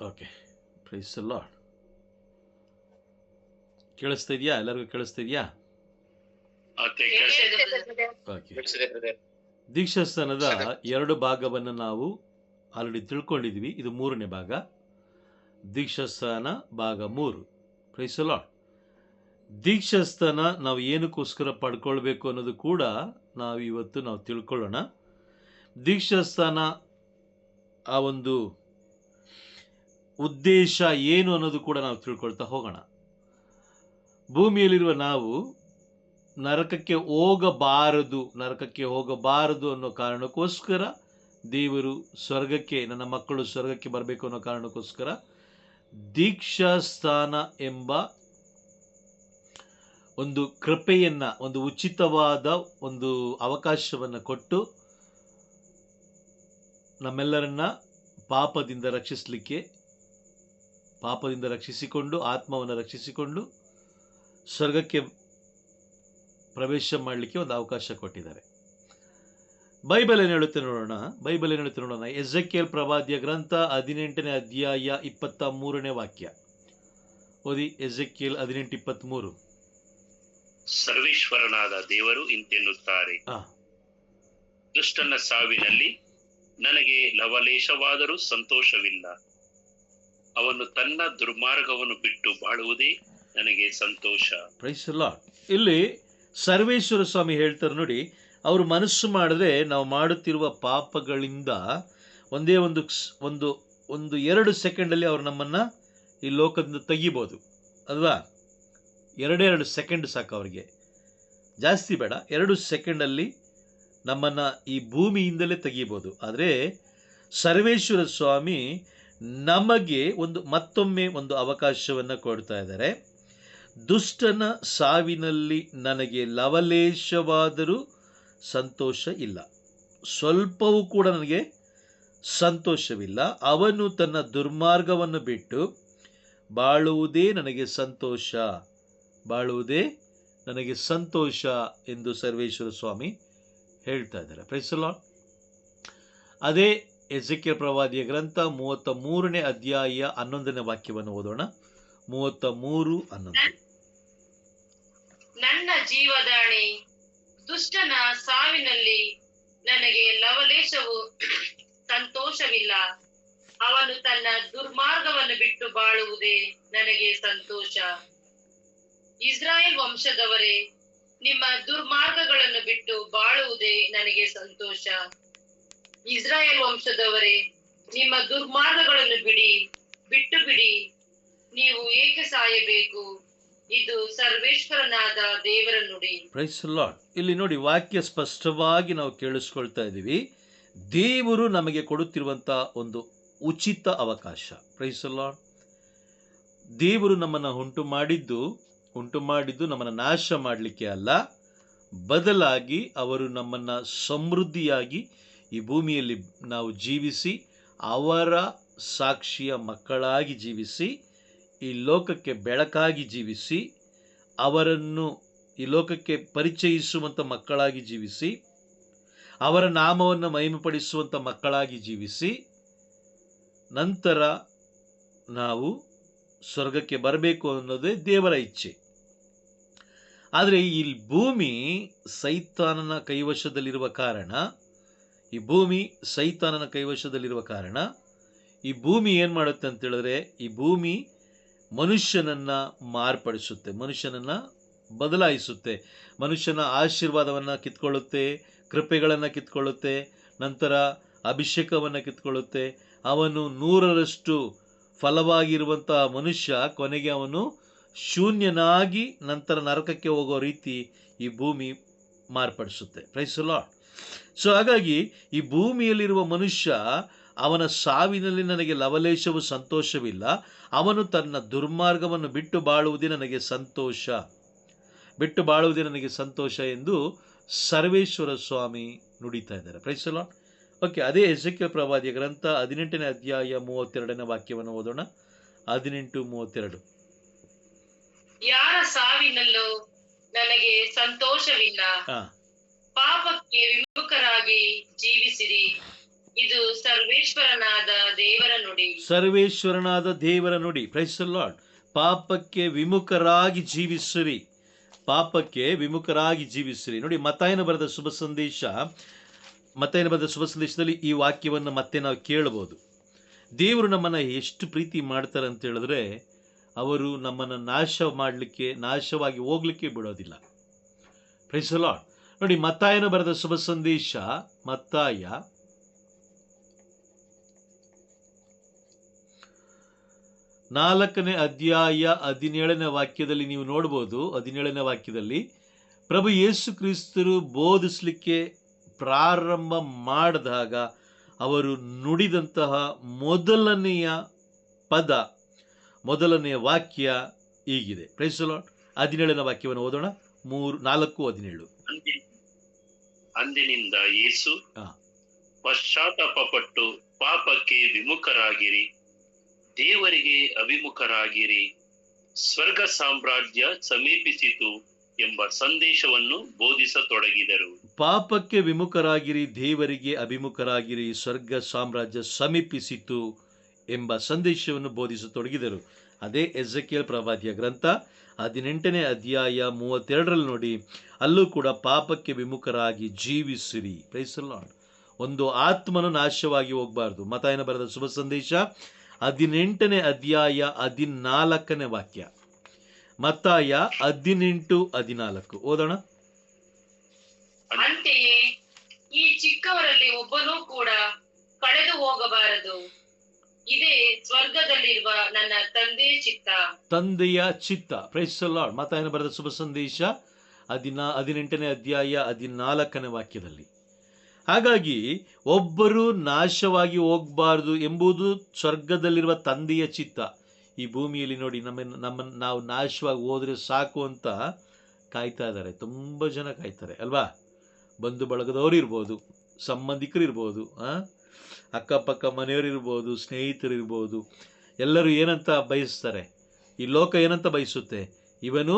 Okay, price the lord. ಕೇಳಿಸ್ತಾ ಇದೆಯಾ? ಎಲ್ಲರಿಗೂ ಕೇಳಿಸ್ತಾ ಇದೆಯಾ? ಓಕೆ. ದೀಕ್ಷಾಸ್ಥಾನದ 2 ಭಾಗವನ್ನು ನಾವು ಆಲ್ರೆಡಿ ತಿಳ್ಕೊಂಡಿದ್ವಿ. ಇದು 3ನೇ ಭಾಗ, ದೀಕ್ಷಾಸ್ಥಾನ ಭಾಗ 3. Price the lord. ದೀಕ್ಷಾಸ್ಥಾನ ನಾವು ಏನಕ್ಕೋಸ್ಕರ ಪಡ್ಕೊಳ್ಬೇಕು ಅನ್ನೋದು ಕೂಡ ನಾವು ತಿಳ್ಕೊಳ್ಳೋಣ. ದೀಕ್ಷಾಸ್ಥಾನ ಆ ಒಂದು ಉದ್ದೇಶ ಏನು ಅನ್ನೋದು ಕೂಡ ನಾವು ತಿಳ್ಕೊಳ್ತಾ ಹೋಗೋಣ. ಭೂಮಿಯಲ್ಲಿರುವ ನಾವು ನರಕಕ್ಕೆ ಹೋಗಬಾರದು ಅನ್ನೋ ಕಾರಣಕ್ಕೋಸ್ಕರ ದೇವರು ಸ್ವರ್ಗಕ್ಕೆ, ನನ್ನ ಮಕ್ಕಳು ಸ್ವರ್ಗಕ್ಕೆ ಬರಬೇಕು ಅನ್ನೋ ಕಾರಣಕ್ಕೋಸ್ಕರ ದೀಕ್ಷಾಸ್ಥಾನ ಎಂಬ ಒಂದು ಕೃಪೆಯನ್ನ, ಒಂದು ಉಚಿತವಾದ ಒಂದು ಅವಕಾಶವನ್ನು ಕೊಟ್ಟು ನಮ್ಮೆಲ್ಲರನ್ನ ಪಾಪದಿಂದ ರಕ್ಷಿಸಿಕೊಂಡು ಆತ್ಮವನ್ನು ರಕ್ಷಿಸಿಕೊಂಡು ಸ್ವರ್ಗಕ್ಕೆ ಪ್ರವೇಶ ಮಾಡಲಿಕ್ಕೆ ಒಂದು ಅವಕಾಶ ಕೊಟ್ಟಿದ್ದಾರೆ. ಬೈಬಲ್ ಏನು ಹೇಳುತ್ತೆ ನೋಡೋಣ. ಎಜೆಕಿಯೇಲ್ ಪ್ರವಾದಿಯ ಗ್ರಂಥ 18ನೇ ಅಧ್ಯಾಯ 23ನೇ ವಾಕ್ಯ ಓದಿ. ಎಜೆಕಿಯೇಲ್ 18:23. ಸರ್ವೇಶ್ವರನಾದ ದೇವರು ಇಂತೆನ್ನುತ್ತಾರೆ, ದುಷ್ಟನ ಸಾವಿನಲ್ಲಿ ನನಗೆ ಲವಲೇಶವಾದರೂ ಸಂತೋಷವಿಲ್ಲ. ಅವನು ತನ್ನ ದುರ್ಮಾರ್ಗವನ್ನು ಬಿಟ್ಟು ಬಾಳುವುದೇ ನನಗೆ ಸಂತೋಷ. Price the Lord. ಇಲ್ಲಿ ಸರ್ವೇಶ್ವರ ಸ್ವಾಮಿ ಹೇಳ್ತಾರೆ ನೋಡಿ, ಅವರು ಮನಸ್ಸು ಮಾಡಿದ್ರೆ ನಾವು ಮಾಡುತ್ತಿರುವ ಪಾಪಗಳಿಂದ ಒಂದೇ ಒಂದು 2 ಸೆಕೆಂಡಲ್ಲಿ ಅವರು ನಮ್ಮನ್ನು ಈ ಲೋಕದಿಂದ ತೆಗಿಬೋದು ಅಲ್ವಾ? 2 ಸೆಕೆಂಡ್ ಸಾಕು ಅವರಿಗೆ, ಜಾಸ್ತಿ ಬೇಡ. 2 ಸೆಕೆಂಡಲ್ಲಿ ನಮ್ಮನ್ನು ಈ ಭೂಮಿಯಿಂದಲೇ ತೆಗಿಬೋದು. ಆದರೆ ಸರ್ವೇಶ್ವರ ಸ್ವಾಮಿ ನಮಗೆ ಮತ್ತೊಮ್ಮೆ ಒಂದು ಅವಕಾಶವನ್ನು ಕೊಡ್ತಾ ಇದ್ದಾರೆ. ದುಷ್ಟನ ಸಾವಿನಲ್ಲಿ ನನಗೆ ಲವಲೇಶವಾದರೂ ಸಂತೋಷ ಇಲ್ಲ, ಸ್ವಲ್ಪವೂ ಕೂಡ ನನಗೆ ಸಂತೋಷವಿಲ್ಲ. ಅವನು ತನ್ನ ದುರ್ಮಾರ್ಗವನ್ನು ಬಿಟ್ಟು ಬಾಳುವುದೇ ನನಗೆ ಸಂತೋಷ ಎಂದು ಸರ್ವೇಶ್ವರ ಸ್ವಾಮಿ ಹೇಳ್ತಾ ಇದ್ದಾರೆ. Praise the Lord. ಅದೇ ಎಜೆಕಿಯೇಲ್ ಪ್ರವಾದಿಯ ಗ್ರಂಥ 33ನೇ ಅಧ್ಯಾಯ 11ನೇ ವಾಕ್ಯವನ್ನು ಓದೋಣ. 33:11. ನನ್ನ ಜೀವದಾಣೆ, ದುಷ್ಟನ ಸಾವಿನಲ್ಲಿ ನನಗೆ ಲವಲೇಶವು ಸಂತೋಷವಿಲ್ಲ. ಅವನು ತನ್ನ ದುರ್ಮಾರ್ಗವನ್ನು ಬಿಟ್ಟು ಬಾಳುವುದೇ ನನಗೆ ಸಂತೋಷ. ಇಸ್ರಾಯೇಲ್ ವಂಶದವರೇ, ನಿಮ್ಮ ದುರ್ಮಾರ್ಗಗಳನ್ನು ಬಿಟ್ಟು ಬಾಳುವುದೇ ನನಗೆ ಸಂತೋಷ. ಇಸ್ರಾಯೇಲ್ ವಂಶದವರೇ, ನಿಮ್ಮ ದುರ್ಮಾರ್ಗಗಳನ್ನು ಬಿಟ್ಟು ಬಿಡಿ. ನೀವು ಏಕೆ ಸಾಯಬೇಕು? ಇದು ಸರ್ವೇಶ್ವರನಾದ ದೇವರ ನುಡಿ. Praise the Lord. ಇಲ್ಲಿ ನೋಡಿ, ವಾಕ್ಯ ಸ್ಪಷ್ಟವಾಗಿ ನಾವು ಕೇಳಿಸ್ಕೊಳ್ತಾ ಇದ್ದೀವಿ. ದೇವರು ನಮಗೆ ಕೊಡುತ್ತಿರುವಂತ ಒಂದು ಉಚಿತ ಅವಕಾಶ. Praise the Lord. ದೇವರು ನಮ್ಮನ್ನು ಉಂಟು ಮಾಡಿದ್ದು ನಮ್ಮನ್ನು ನಾಶ ಮಾಡಲಿಕ್ಕೆ ಅಲ್ಲ, ಬದಲಾಗಿ ಅವರು ನಮ್ಮನ್ನು ಸಮೃದ್ಧಿಯಾಗಿ ಈ ಭೂಮಿಯಲ್ಲಿ ನಾವು ಜೀವಿಸಿ, ಅವರ ಸಾಕ್ಷಿಯ ಮಕ್ಕಳಾಗಿ ಜೀವಿಸಿ, ಈ ಲೋಕಕ್ಕೆ ಬೆಳಕಾಗಿ ಜೀವಿಸಿ, ಅವರನ್ನು ಈ ಲೋಕಕ್ಕೆ ಪರಿಚಯಿಸುವಂಥ ಮಕ್ಕಳಾಗಿ ಜೀವಿಸಿ, ಅವರ ನಾಮವನ್ನು ಮಹಿಮೆಪಡಿಸುವಂಥ ಮಕ್ಕಳಾಗಿ ಜೀವಿಸಿ, ನಂತರ ನಾವು ಸ್ವರ್ಗಕ್ಕೆ ಬರಬೇಕು ಅನ್ನೋದೇ ದೇವರ ಇಚ್ಛೆ. ಆದರೆ ಈ ಭೂಮಿ ಸೈತಾನನ ಕೈವಶದಲ್ಲಿರುವ ಕಾರಣ ಈ ಭೂಮಿ ಏನು ಮಾಡುತ್ತೆ ಅಂತ ಹೇಳಿದ್ರೆ, ಈ ಭೂಮಿ ಮನುಷ್ಯನನ್ನು ಮಾರ್ಪಡಿಸುತ್ತೆ, ಮನುಷ್ಯನನ್ನು ಬದಲಾಯಿಸುತ್ತೆ, ಮನುಷ್ಯನ ಆಶೀರ್ವಾದವನ್ನು ಕಿತ್ಕೊಳ್ಳುತ್ತೆ, ಕೃಪೆಗಳನ್ನು ಕಿತ್ಕೊಳ್ಳುತ್ತೆ, ನಂತರ ಅಭಿಷೇಕವನ್ನು ಕಿತ್ಕೊಳ್ಳುತ್ತೆ. ಅವನು 100ರಷ್ಟು ಫಲವಾಗಿರುವಂತಹ ಮನುಷ್ಯ ಕೊನೆಗೆ ಅವನು ಶೂನ್ಯನಾಗಿ ನಂತರ ನರಕಕ್ಕೆ ಹೋಗೋ ರೀತಿ ಈ ಭೂಮಿ ಮಾರ್ಪಡಿಸುತ್ತೆ. Praise the Lord. ಸೊ ಹಾಗಾಗಿ ಈ ಭೂಮಿಯಲ್ಲಿರುವ ಮನುಷ್ಯ, ಅವನ ಸಾವಿನಲ್ಲಿ ನನಗೆ ಲವಲೇಶವು ಸಂತೋಷವಿಲ್ಲ, ಅವನು ತನ್ನ ದುರ್ಮಾರ್ಗವನ್ನು ಬಿಟ್ಟು ಬಾಳುವುದೇ ನನಗೆ ಸಂತೋಷ ಎಂದು ಸರ್ವೇಶ್ವರ ಸ್ವಾಮಿ ನುಡಿತಾ ಇದ್ದಾರೆ. Praise the lord. ಓಕೆ, ಅದೇ ಎಜೆಕಿಯೇಲ್ ಪ್ರವಾದಿಯ ಗ್ರಂಥ 18ನೇ ಅಧ್ಯಾಯ 32ನೇ ವಾಕ್ಯವನ್ನು ಓದೋಣ. 18:32. ಯಾರ ಸಾವಿನಲ್ಲೂ ನನಗೆ ಸಂತೋಷವಿಲ್ಲ. ಪಾಪಕ್ಕೆ ವಿಮುಖರಾಗಿ ಜೀವಿಸಿರಿ. ಇದು ಸರ್ವೇಶ್ವರನಾದ ದೇವರ ನುಡಿ. ಸರ್ವೇಶ್ವರನಾದ ದೇವರ ನುಡಿ. Praise the Lord. ಪಾಪಕ್ಕೆ ವಿಮುಖರಾಗಿ ಜೀವಿಸಿರಿ, ಪಾಪಕ್ಕೆ ವಿಮುಖರಾಗಿ ಜೀವಿಸಿರಿ. ನೋಡಿ, ಮತ್ತಾಯನ ಬರೆದ ಶುಭ ಸಂದೇಶದಲ್ಲಿ ಈ ವಾಕ್ಯವನ್ನು ಮತ್ತೆ ನಾವು ಕೇಳಬಹುದು. ದೇವರು ನಮ್ಮನ್ನು ಎಷ್ಟು ಪ್ರೀತಿ ಮಾಡ್ತಾರೆ ಅಂತ ಹೇಳಿದ್ರೆ, ಅವರು ನಮ್ಮನ್ನು ನಾಶವಾಗಿ ಹೋಗ್ಲಿಕ್ಕೆ ಬಿಡೋದಿಲ್ಲ. Praise the Lord. ನೋಡಿ, ಮತ್ತಾಯನ ಬರೆದ ಶುಭ ಸಂದೇಶ, ಮತ್ತಾಯ 4ನೇ ಅಧ್ಯಾಯ 17ನೇ ವಾಕ್ಯದಲ್ಲಿ ನೀವು ನೋಡ್ಬೋದು. 17ನೇ ವಾಕ್ಯದಲ್ಲಿ ಪ್ರಭು ಯೇಸು ಕ್ರಿಸ್ತರು ಬೋಧಿಸಲಿಕ್ಕೆ ಪ್ರಾರಂಭ ಮಾಡಿದಾಗ ಅವರು ನುಡಿದಂತಹ ಮೊದಲನೆಯ ವಾಕ್ಯ ಹೀಗಿದೆ. Price the lord. 17ನೇ ವಾಕ್ಯವನ್ನು ಓದೋಣ. 4:17. ಅಂದಿನಿಂದ ಯೇಸು, ಪಶ್ಚಾತ್ತಾಪಪಟ್ಟು ಪಾಪಕ್ಕೆ ವಿಮುಖರಾಗಿರಿ, ದೇವರಿಗೆ ಅಭಿಮುಖರಾಗಿರಿ, ಸ್ವರ್ಗ ಸಾಮ್ರಾಜ್ಯ ಸಮೀಪಿಸಿತು ಎಂಬ ಸಂದೇಶವನ್ನು ಬೋಧಿಸತೊಡಗಿದರು. ಪಾಪಕ್ಕೆ ವಿಮುಖರಾಗಿರಿ, ದೇವರಿಗೆ ಅಭಿಮುಖರಾಗಿರಿ, ಸ್ವರ್ಗ ಸಾಮ್ರಾಜ್ಯ ಸಮೀಪಿಸಿತು ಎಂಬ ಸಂದೇಶವನ್ನು ಬೋಧಿಸತೊಡಗಿದರು. ಅದೇ ಎಜೆಕಿಯೇಲ್ ಪ್ರವಾದಿಯ ಗ್ರಂಥ 18ನೇ ಅಧ್ಯಾಯ 32ರಲ್ಲಿ ನೋಡಿ, ಅಲ್ಲೂ ಕೂಡ ಪಾಪಕ್ಕೆ ವಿಮುಖರಾಗಿ ಜೀವಿಸಿರಿ. Praise the Lord. ಒಂದು ಆತ್ಮನು ನಾಶವಾಗಿ ಹೋಗಬಾರ್ದು. ಮತ್ತಾಯನ ಬರೆದ ಶುಭ ಸಂದೇಶ 18ನೇ ಅಧ್ಯಾಯ 14ನೇ ವಾಕ್ಯ. ಮತ್ತಾಯ 18:14 ಓದೋಣ. ಅಂತೆಯೇ ಈ ಚಿಕ್ಕವರಲ್ಲಿ ಒಬ್ಬನೂ ಕೂಡ ಕಳೆದು ಹೋಗಬಾರದು, ಇದೇ ಸ್ವರ್ಗದಲ್ಲಿರುವ ನನ್ನ ತಂದೆಯ ಚಿತ್ತ. Price the lord. ಮತ್ತಾಯನ ಬರೆದ ಶುಭ ಸಂದೇಶ 18ನೇ ಅಧ್ಯಾಯ 14ನೇ ವಾಕ್ಯದಲ್ಲಿ. ಹಾಗಾಗಿ ಒಬ್ಬರು ನಾಶವಾಗಿ ಹೋಗಬಾರ್ದು ಎಂಬುದು ಸ್ವರ್ಗದಲ್ಲಿರುವ ತಂದೆಯ ಚಿತ್ತ. ಈ ಭೂಮಿಯಲ್ಲಿ ನೋಡಿ, ನಾವು ನಾಶವಾಗಿ ಹೋದ್ರೆ ಸಾಕು ಅಂತ ಕಾಯ್ತಾ ಇದ್ದಾರೆ. ತುಂಬ ಜನ ಕಾಯ್ತಾರೆ ಅಲ್ವಾ? ಬಂಧು ಬಳಗದವರು ಇರ್ಬೋದು, ಸಂಬಂಧಿಕರು ಇರ್ಬೋದು, ಅಕ್ಕಪಕ್ಕ ಮನೆಯವರು ಇರ್ಬೋದು, ಸ್ನೇಹಿತರು ಇರ್ಬೋದು. ಎಲ್ಲರೂ ಏನಂತ ಬಯಸ್ತಾರೆ? ಈ ಲೋಕ ಏನಂತ ಬಯಸುತ್ತೆ? ಇವನು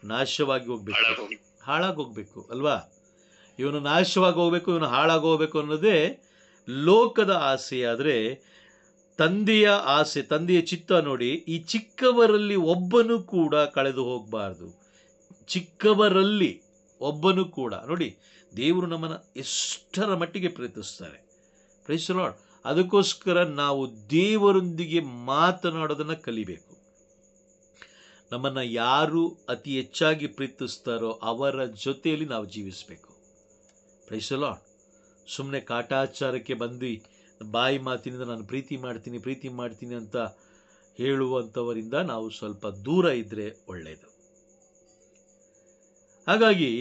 ನಾಶವಾಗಿ ಹೋಗ್ಬೇಕು, ಹಾಳಾಗೋಗ್ಬೇಕು ಅಲ್ವಾ? ಇವನು ನಾಶವಾಗಿ ಹೋಗ್ಬೇಕು, ಇವನು ಹಾಳಾಗೋಗ್ಬೇಕು ಅನ್ನೋದೇ ಲೋಕದ ಆಸೆ. ಆದರೆ ತಂದೆಯ ಆಸೆ, ತಂದೆಯ ಚಿತ್ತ ನೋಡಿ, ಈ ಚಿಕ್ಕವರಲ್ಲಿ ಒಬ್ಬನು ಕೂಡ ಕಳೆದು ಹೋಗಬಾರ್ದು. ಚಿಕ್ಕವರಲ್ಲಿ ಒಬ್ಬನು ಕೂಡ ನೋಡಿ, ದೇವರು ನಮ್ಮನ್ನು ಎಷ್ಟರ ಮಟ್ಟಿಗೆ ಪ್ರೀತಿಸ್ತಾರೆ. Price the lord. ಅದಕ್ಕೋಸ್ಕರ ನಾವು ದೇವರೊಂದಿಗೆ ಮಾತನಾಡೋದನ್ನು ಕಲಿಬೇಕು. ನಮ್ಮನ್ನು ಯಾರು ಅತಿ ಹೆಚ್ಚಾಗಿ ಪ್ರೀತಿಸ್ತಾರೋ ಅವರ ಜೊತೆಯಲ್ಲಿ ನಾವು ಜೀವಿಸಬೇಕು. Price the lord. ಸುಮ್ಮನೆ ಕಾಟಾಚಾರಕ್ಕೆ ಬಂದು ಬಾಯಿ ಮಾತಿನಿಂದ ನಾನು ಪ್ರೀತಿ ಮಾಡ್ತೀನಿ ಅಂತ ಹೇಳುವಂಥವರಿಂದ ನಾವು ಸ್ವಲ್ಪ ದೂರ ಇದ್ದರೆ ಒಳ್ಳೆಯದು. ಹಾಗಾಗಿ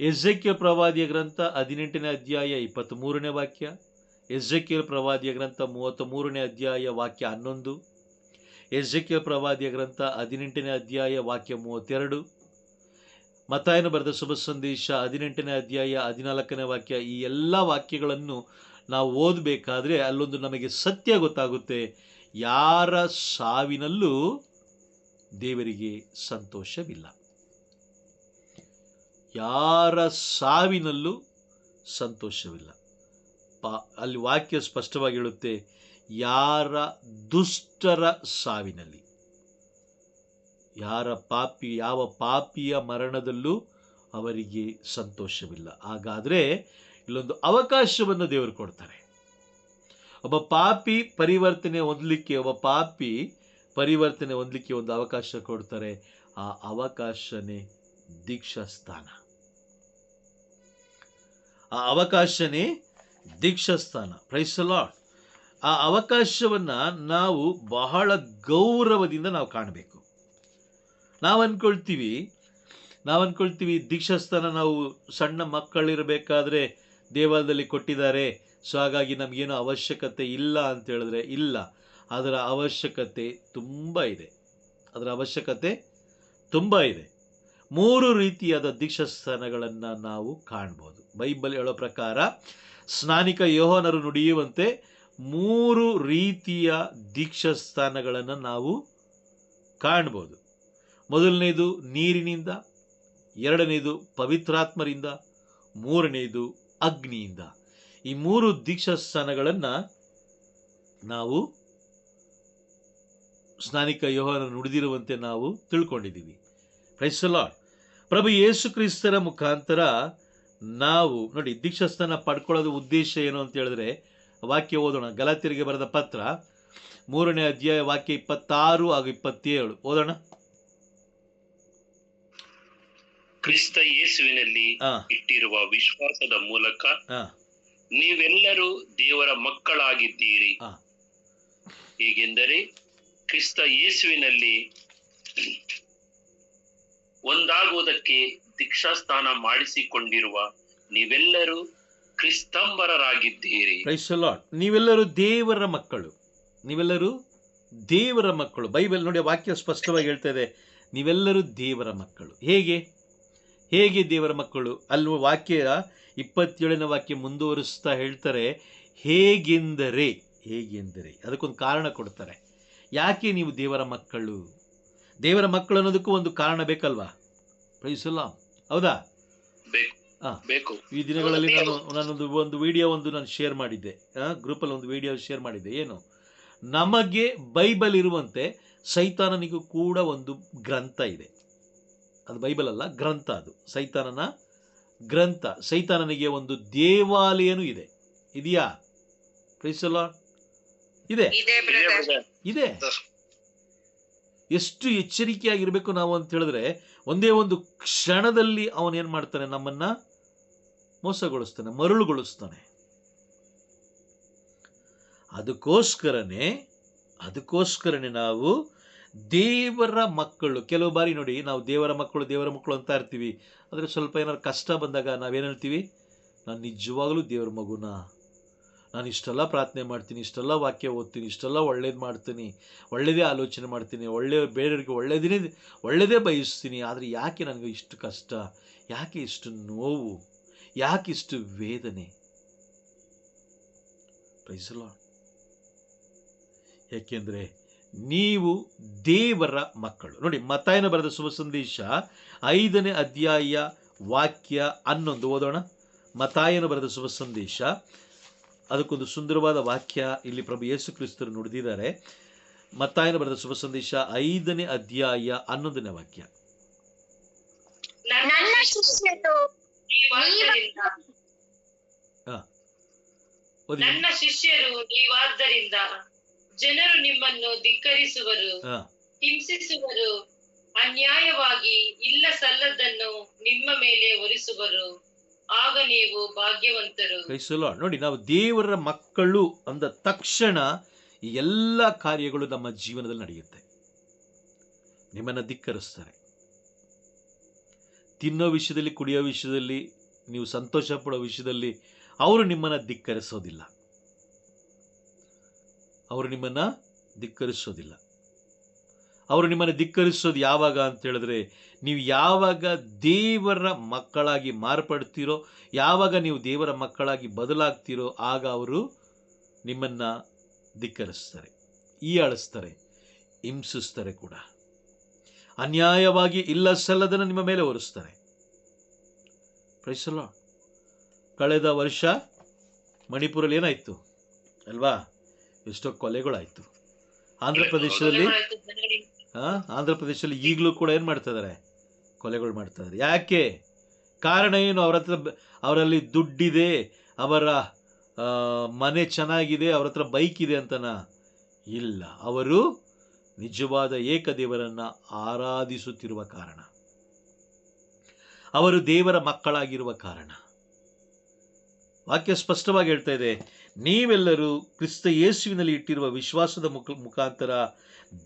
ಎಜೆಕಿಯೇಲ್ ಪ್ರವಾದಿಯ ಗ್ರಂಥ 18ನೇ ಅಧ್ಯಾಯ 23ನೇ ವಾಕ್ಯ, ಎಜೆಕಿಯೇಲ್ ಪ್ರವಾದಿಯ ಗ್ರಂಥ 33ನೇ ಅಧ್ಯಾಯ ವಾಕ್ಯ 11, ಎಜೆಕಿಯೇಲ್ ಪ್ರವಾದಿಯ ಗ್ರಂಥ 18ನೇ ಅಧ್ಯಾಯ ವಾಕ್ಯ 32, ಮತ್ತಾಯನ ಬರೆದ ಶುಭ ಸಂದೇಶ 18ನೇ ಅಧ್ಯಾಯ 14ನೇ ವಾಕ್ಯ. ಈ ಎಲ್ಲ ವಾಕ್ಯಗಳನ್ನು ನಾವು ಓದಬೇಕಾದ್ರೆ ಅಲ್ಲೊಂದು ನಮಗೆ ಸತ್ಯ ಗೊತ್ತಾಗುತ್ತೆ. ಯಾರ ಸಾವಿನಲ್ಲೂ ದೇವರಿಗೆ ಸಂತೋಷವಿಲ್ಲ. ಯಾರ ಸಾವಿನಲ್ಲೂ ಸಂತೋಷವಿಲ್ಲ. ಅಲ್ಲಿ ವಾಕ್ಯ ಸ್ಪಷ್ಟವಾಗಿ ಹೇಳುತ್ತೆ, ಯಾರ ದುಷ್ಟರ ಸಾವಿನಲ್ಲಿ, ಯಾವ ಪಾಪಿಯ ಮರಣದಲ್ಲೂ ಅವರಿಗೆ ಸಂತೋಷವಿಲ್ಲ. ಹಾಗಾದರೆ ಇಲ್ಲೊಂದು ಅವಕಾಶವನ್ನು ದೇವರು ಕೊಡ್ತಾರೆ. ಒಬ್ಬ ಪಾಪಿ ಪರಿವರ್ತನೆ ಹೊಂದಲಿಕ್ಕೆ ಒಂದು ಅವಕಾಶ ಕೊಡ್ತಾರೆ. ಆ ಅವಕಾಶನೇ ದೀಕ್ಷಾಸ್ಥಾನ. Praise the Lord. ಆ ಅವಕಾಶವನ್ನು ನಾವು ಬಹಳ ಗೌರವದಿಂದ ನಾವು ಕಾಣಬೇಕು. ನಾವು ಅನ್ಕೊಳ್ತೀವಿ ದೀಕ್ಷಾಸ್ಥಾನ ನಾವು ಸಣ್ಣ ಮಕ್ಕಳಿರಬೇಕಾದ್ರೆ ದೇವಾಲಯದಲ್ಲಿ ಕೊಟ್ಟಿದ್ದಾರೆ, ಸೊ ಹಾಗಾಗಿ ನಮಗೇನು ಅವಶ್ಯಕತೆ ಇಲ್ಲ ಅಂತ ಹೇಳಿದ್ರೆ ಇಲ್ಲ. ಅದರ ಅವಶ್ಯಕತೆ ತುಂಬ ಇದೆ. 3 ರೀತಿಯಾದ ದೀಕ್ಷಾಸ್ಥಾನಗಳನ್ನು ನಾವು ಕಾಣ್ಬೋದು. ಬೈಬಲ್ ಹೇಳೋ ಪ್ರಕಾರ ಸ್ನಾನಿಕ ಯೋಹಾನರು ನುಡಿಯುವಂತೆ 3 ರೀತಿಯ ದೀಕ್ಷಾಸ್ಥಾನಗಳನ್ನು ನಾವು ಕಾಣ್ಬೋದು. ಮೊದಲನೇದು ನೀರಿನಿಂದ, ಎರಡನೇದು ಪವಿತ್ರಾತ್ಮರಿಂದ, ಮೂರನೇದು ಅಗ್ನಿಯಿಂದ. ಈ 3 ದೀಕ್ಷಾ ಸ್ಥಾನಗಳನ್ನು ನಾವು ಸ್ನಾನಿಕ ಯೋಹಾನ ನುಡಿದಿರುವಂತೆ ನಾವು ತಿಳ್ಕೊಂಡಿದ್ದೀವಿ. Praise the Lord. ಪ್ರಭು ಯೇಸು ಕ್ರಿಸ್ತರ ಮುಖಾಂತರ ನಾವು ನೋಡಿ ದೀಕ್ಷಾಸ್ಥಾನ ಪಡ್ಕೊಳ್ಳೋದು ಉದ್ದೇಶ ಏನು ಅಂತ ಹೇಳಿದ್ರೆ, ವಾಕ್ಯ ಓದೋಣ. ಗಲಾತ್ಯರಿಗೆ ಬರೆದ ಪತ್ರ 3ನೇ ಅಧ್ಯಾಯ ವಾಕ್ಯ 26 ಹಾಗೂ 27 ಓದೋಣ. ಕ್ರಿಸ್ತ ಯೇಸುವಿನಲ್ಲಿ ಇಟ್ಟಿರುವ ವಿಶ್ವಾಸದ ಮೂಲಕ ನೀವೆಲ್ಲರೂ ದೇವರ ಮಕ್ಕಳಾಗಿದ್ದೀರಿ. ಹೇಗೆಂದರೆ ಕ್ರಿಸ್ತ ಯೇಸುವಿನಲ್ಲಿ ಒಂದಾಗುವುದಕ್ಕೆ ದೀಕ್ಷಾಸ್ಥಾನ ಮಾಡಿಸಿಕೊಂಡಿರುವ ನೀವೆಲ್ಲರೂ ಕ್ರಿಸ್ತಂಬರರಾಗಿದ್ದೀರಿ. Price the lord. ನೀವೆಲ್ಲರೂ ದೇವರ ಮಕ್ಕಳು, ನೀವೆಲ್ಲರೂ ದೇವರ ಮಕ್ಕಳು. ಬೈಬಲ್ ನೋಡಿ ವಾಕ್ಯ ಸ್ಪಷ್ಟವಾಗಿ ಹೇಳ್ತಾ ಇದೆ, ನೀವೆಲ್ಲರೂ ದೇವರ ಮಕ್ಕಳು. ಹೇಗೆ ದೇವರ ಮಕ್ಕಳು? ಅಲ್ಲಿ ವಾಕ್ಯ 27ನೇ ವಾಕ್ಯ ಮುಂದುವರಿಸ್ತಾ ಹೇಳ್ತಾರೆ, ಹೇಗೆಂದರೆ ಅದಕ್ಕೊಂದು ಕಾರಣ ಕೊಡ್ತಾರೆ. ಯಾಕೆ ನೀವು ದೇವರ ಮಕ್ಕಳು? ದೇವರ ಮಕ್ಕಳು ಅನ್ನೋದಕ್ಕೂ ಒಂದು ಕಾರಣ ಬೇಕಲ್ವಾ? Praise the Lord. ಹೌದಾ? ಬೇಕು. ಈ ದಿನಗಳಲ್ಲಿ ನಾನೊಂದು ವಿಡಿಯೋ ನಾನು ಶೇರ್ ಮಾಡಿದ್ದೆ, ಗ್ರೂಪಲ್ಲಿ ಒಂದು ವಿಡಿಯೋ ಶೇರ್ ಮಾಡಿದ್ದೆ. ಏನು? ನಮಗೆ ಬೈಬಲ್ ಇರುವಂತೆ ಸೈತಾನನಿಗೂ ಕೂಡ ಒಂದು ಗ್ರಂಥ ಇದೆ. ಅದು ಬೈಬಲ್ ಅಲ್ಲ, ಗ್ರಂಥ. ಅದು ಸೈತಾನನ ಗ್ರಂಥ. ಸೈತಾನನಿಗೆ ಒಂದು ದೇವಾಲಯನೂ ಇದೆ. ಇದೆಯಾ? Praise the Lord. ಇದೆ. ಎಷ್ಟು ಎಚ್ಚರಿಕೆಯಾಗಿರ್ಬೇಕು ನಾವು ಅಂತ ಹೇಳಿದ್ರೆ, ಒಂದೇ ಒಂದು ಕ್ಷಣದಲ್ಲಿ ಅವನೇನ್ ಮಾಡ್ತಾನೆ? ನಮ್ಮನ್ನ ಮೋಸಗೊಳಿಸ್ತಾನೆ, ಮರುಳುಗೊಳಿಸ್ತಾನೆ. ಅದಕ್ಕೋಸ್ಕರನೇ ನಾವು ದೇವರ ಮಕ್ಕಳು. ಕೆಲವು ಬಾರಿ ನೋಡಿ, ನಾವು ದೇವರ ಮಕ್ಕಳು ಅಂತ ಇರ್ತೀವಿ. ಆದರೆ ಸ್ವಲ್ಪ ಏನಾದ್ರು ಕಷ್ಟ ಬಂದಾಗ ನಾವೇನು ಹೇಳ್ತೀವಿ? ನಾನು ನಿಜವಾಗ್ಲೂ ದೇವರ ಮಗುನ, ನಾನು ಇಷ್ಟೆಲ್ಲ ಪ್ರಾರ್ಥನೆ ಮಾಡ್ತೀನಿ, ಇಷ್ಟೆಲ್ಲ ವಾಕ್ಯ ಓದ್ತೀನಿ, ಇಷ್ಟೆಲ್ಲ ಒಳ್ಳೇದು ಮಾಡ್ತೀನಿ, ಒಳ್ಳೆಯದೇ ಆಲೋಚನೆ ಮಾಡ್ತೀನಿ, ಬೇರೆಯವರಿಗೆ ಒಳ್ಳೆಯದೇ ಬಯಸ್ತೀನಿ. ಆದರೆ ಯಾಕೆ ನನಗೆ ಇಷ್ಟು ಕಷ್ಟ? ಯಾಕೆ ಇಷ್ಟು ನೋವು? ಯಾಕೆ ಇಷ್ಟು ವೇದನೆ? Praise the Lord. ಯಾಕೆಂದರೆ ನೀವು ದೇವರ ಮಕ್ಕಳು. ನೋಡಿ, ಮತ್ತಾಯನ ಬರೆದ ಶುಭ ಸಂದೇಶ 5ನೇ ಅಧ್ಯಾಯ ವಾಕ್ಯ 11 ಓದೋಣ. ಮತ್ತಾಯನ ಬರೆದ ಶುಭ ಸಂದೇಶ, ಅದಕ್ಕೊಂದು ಸುಂದರವಾದ ವಾಕ್ಯ ಇಲ್ಲಿ ಪ್ರಭು ಯೇಸು ಕ್ರಿಸ್ತರು ನುಡಿದಿದ್ದಾರೆ. ಮತ್ತಾಯನ ಬರೆದ ಶುಭ ಸಂದೇಶ 5ನೇ ಅಧ್ಯಾಯ 11ನೇ ವಾಕ್ಯ. ನನ್ನ ಶಿಷ್ಯರು ನೀವಾದ್ದರಿಂದ ಜನರು ನಿಮ್ಮನ್ನು ಧಿಕ್ಕರಿಸುವರು, ಹಿಂಸಿಸುವರು, ಅನ್ಯಾಯವಾಗಿ ಇಲ್ಲ ಸಲ್ಲದನ್ನು ನಿಮ್ಮ ಮೇಲೆ ಹೊರಿಸುವರು. ಆಗ ನೀವು ಭಾಗ್ಯವಂತರು. ನೋಡಿ, ನಾವು ದೇವರ ಮಕ್ಕಳು ಅಂದ ತಕ್ಷಣ ಈ ಎಲ್ಲ ಕಾರ್ಯಗಳು ನಮ್ಮ ಜೀವನದಲ್ಲಿ ನಡೆಯುತ್ತೆ. ನಿಮ್ಮನ್ನು ಧಿಕ್ಕರಿಸ್ತಾರೆ. ತಿನ್ನೋ ವಿಷಯದಲ್ಲಿ, ಕುಡಿಯೋ ವಿಷಯದಲ್ಲಿ, ನೀವು ಸಂತೋಷ ಪಡೋ ವಿಷಯದಲ್ಲಿ ಅವರು ನಿಮ್ಮನ್ನು ಧಿಕ್ಕರಿಸೋದಿಲ್ಲ. ಅವರು ನಿಮ್ಮನ್ನು ಧಿಕ್ಕರಿಸೋದು ಯಾವಾಗ ಅಂತ ಹೇಳಿದ್ರೆ, ನೀವು ಯಾವಾಗ ದೇವರ ಮಕ್ಕಳಾಗಿ ಮಾರ್ಪಡ್ತೀರೋ, ಯಾವಾಗ ನೀವು ದೇವರ ಮಕ್ಕಳಾಗಿ ಬದಲಾಗ್ತೀರೋ, ಆಗ ಅವರು ನಿಮ್ಮನ್ನು ಧಿಕ್ಕರಿಸ್ತಾರೆ, ಹೀಯಾಳಿಸ್ತಾರೆ, ಹಿಂಸಿಸ್ತಾರೆ ಕೂಡ. ಅನ್ಯಾಯವಾಗಿ ಇಲ್ಲ ಸಲ್ಲದನ್ನು ನಿಮ್ಮ ಮೇಲೆ ಹೊರಿಸ್ತಾರೆ. Price the lord. ಕಳೆದ ವರ್ಷ ಮಣಿಪುರಲ್ಲಿ ಏನಾಯಿತು ಅಲ್ವಾ? ಎಷ್ಟೋ ಕೊಲೆಗಳಾಯಿತು. ಆಂಧ್ರ ಪ್ರದೇಶದಲ್ಲಿ ಈಗಲೂ ಕೂಡ ಏನು ಮಾಡ್ತಾ ಇದ್ದಾರೆ? ಕೊಲೆಗಳು ಮಾಡ್ತಾ ಇದ್ದಾರೆ. ಯಾಕೆ? ಕಾರಣ ಏನು? ಅವರಲ್ಲಿ ದುಡ್ಡಿದೆ, ಅವರ ಮನೆ ಚೆನ್ನಾಗಿದೆ, ಅವ್ರ ಹತ್ರ ಬೈಕ್ ಇದೆ ಅಂತನಾ? ಇಲ್ಲ, ಅವರು ನಿಜವಾದ ಏಕದೇವರನ್ನು ಆರಾಧಿಸುತ್ತಿರುವ ಕಾರಣ, ಅವರು ದೇವರ ಮಕ್ಕಳಾಗಿರುವ ಕಾರಣ. ವಾಕ್ಯ ಸ್ಪಷ್ಟವಾಗಿ ಹೇಳ್ತಾ ಇದೆ, ನೀವೆಲ್ಲರೂ ಕ್ರಿಸ್ತ ಯೇಸುವಿನಲ್ಲಿ ಇಟ್ಟಿರುವ ವಿಶ್ವಾಸದ ಮುಖಾಂತರ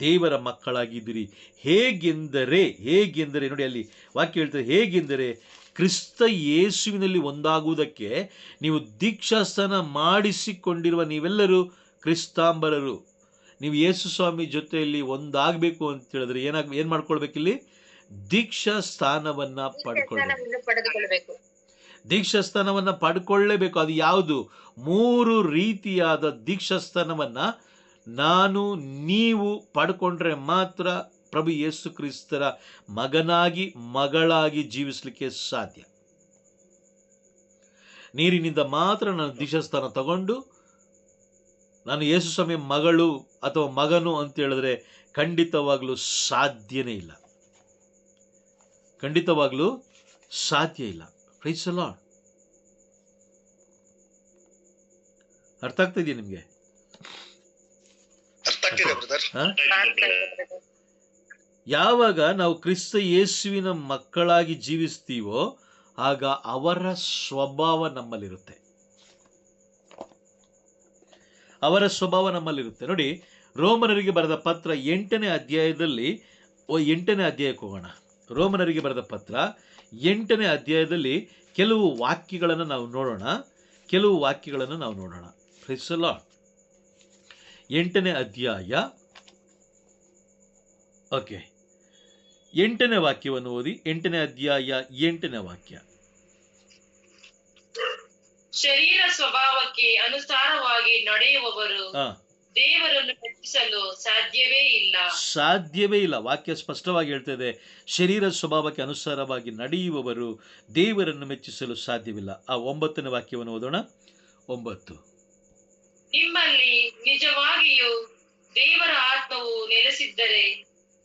ದೇವರ ಮಕ್ಕಳಾಗಿದ್ದೀರಿ. ಹೇಗೆಂದರೆ ನೋಡಿ, ಅಲ್ಲಿ ವಾಕ್ಯ ಹೇಳ್ತಾರೆ, ಹೇಗೆಂದರೆ ಕ್ರಿಸ್ತ ಯೇಸುವಿನಲ್ಲಿ ಒಂದಾಗುವುದಕ್ಕೆ ನೀವು ದೀಕ್ಷಾಸ್ಥಾನ ಮಾಡಿಸಿಕೊಂಡಿರುವ ನೀವೆಲ್ಲರೂ ಕ್ರಿಸ್ತಾಂಬರರು. ನೀವು ಯೇಸು ಸ್ವಾಮಿ ಜೊತೆಯಲ್ಲಿ ಒಂದಾಗಬೇಕು ಅಂತ ಹೇಳಿದ್ರೆ ಏನು ಮಾಡ್ಕೊಳ್ಬೇಕಿಲ್ಲಿ? ದೀಕ್ಷಾ ಸ್ಥಾನವನ್ನು ಪಡ್ಕೊಳ್ಬೇಕು. ದೀಕ್ಷಾಸ್ಥಾನವನ್ನು ಪಡ್ಕೊಳ್ಳೇಬೇಕು. ಅದು ಯಾವುದು? 3 ರೀತಿಯಾದ ದೀಕ್ಷಾಸ್ಥಾನವನ್ನು ನೀವು ಪಡ್ಕೊಂಡ್ರೆ ಮಾತ್ರ ಪ್ರಭು ಯೇಸು ಕ್ರಿಸ್ತರ ಮಗನಾಗಿ ಮಗಳಾಗಿ ಜೀವಿಸಲಿಕ್ಕೆ ಸಾಧ್ಯ. ನೀರಿನಿಂದ ಮಾತ್ರ ನಾನು ದೀಕ್ಷಾಸ್ಥಾನ ತಗೊಂಡು ನಾನು ಯೇಸು ಸ್ವಾಮಿ ಮಗಳು ಅಥವಾ ಮಗನು ಅಂತ ಹೇಳಿದ್ರೆ ಖಂಡಿತವಾಗ್ಲೂ ಸಾಧ್ಯನೇ ಇಲ್ಲ, ಖಂಡಿತವಾಗ್ಲೂ ಸಾಧ್ಯ ಇಲ್ಲ. Praise the Lord. ಅರ್ಥ ಆಗ್ತಾ ಇದೆಯಾ ನಿಮ್ಗೆ? ಯಾವಾಗ ನಾವು ಕ್ರಿಸ್ತ ಯೇಸುವಿನ ಮಕ್ಕಳಾಗಿ ಜೀವಿಸ್ತೀವೋ ಆಗ ಅವರ ಸ್ವಭಾವ ನಮ್ಮಲ್ಲಿರುತ್ತೆ, ಅವರ ಸ್ವಭಾವ ನಮ್ಮಲ್ಲಿರುತ್ತೆ. ನೋಡಿ, ರೋಮನರಿಗೆ ಬರೆದ ಪತ್ರ 8ನೇ ಅಧ್ಯಾಯದಲ್ಲಿ 8ನೇ ಅಧ್ಯಾಯಕ್ಕೆ ಹೋಗೋಣ. ರೋಮನರಿಗೆ ಬರೆದ ಪತ್ರ 8ನೇ ಅಧ್ಯಾಯದಲ್ಲಿ ಕೆಲವು ವಾಕ್ಯಗಳನ್ನು ನಾವು ನೋಡೋಣ. Price the lord. 8ನೇ ಅಧ್ಯಾಯ, ಓಕೆ, 8ನೇ ವಾಕ್ಯವನ್ನು ಓದಿ. 8ನೇ ಅಧ್ಯಾಯ 8ನೇ ವಾಕ್ಯ. ಶರೀರ ಸ್ವಭಾವಕ್ಕೆ ಅನುಸಾರವಾಗಿ ನಡೆಯುವವರು ದೇವರನ್ನು ಮೆಚ್ಚಿಸಲು ಸಾಧ್ಯವೇ ಇಲ್ಲ. ವಾಕ್ಯ ಸ್ಪಷ್ಟವಾಗಿ ಹೇಳ್ತದೆ, ಶರೀರ ಸ್ವಭಾವಕ್ಕೆ ಅನುಸಾರವಾಗಿ ನಡೆಯುವವರು ದೇವರನ್ನು ಮೆಚ್ಚಿಸಲು ಸಾಧ್ಯವಿಲ್ಲ. ಆ 9ನೇ ವಾಕ್ಯವನ್ನು ಓದೋಣ. 9. ನಿಮ್ಮಲ್ಲಿ ನಿಜವಾಗಿಯೂ ದೇವರ ಆತ್ಮವು ನೆಲೆಸಿದ್ದರೆ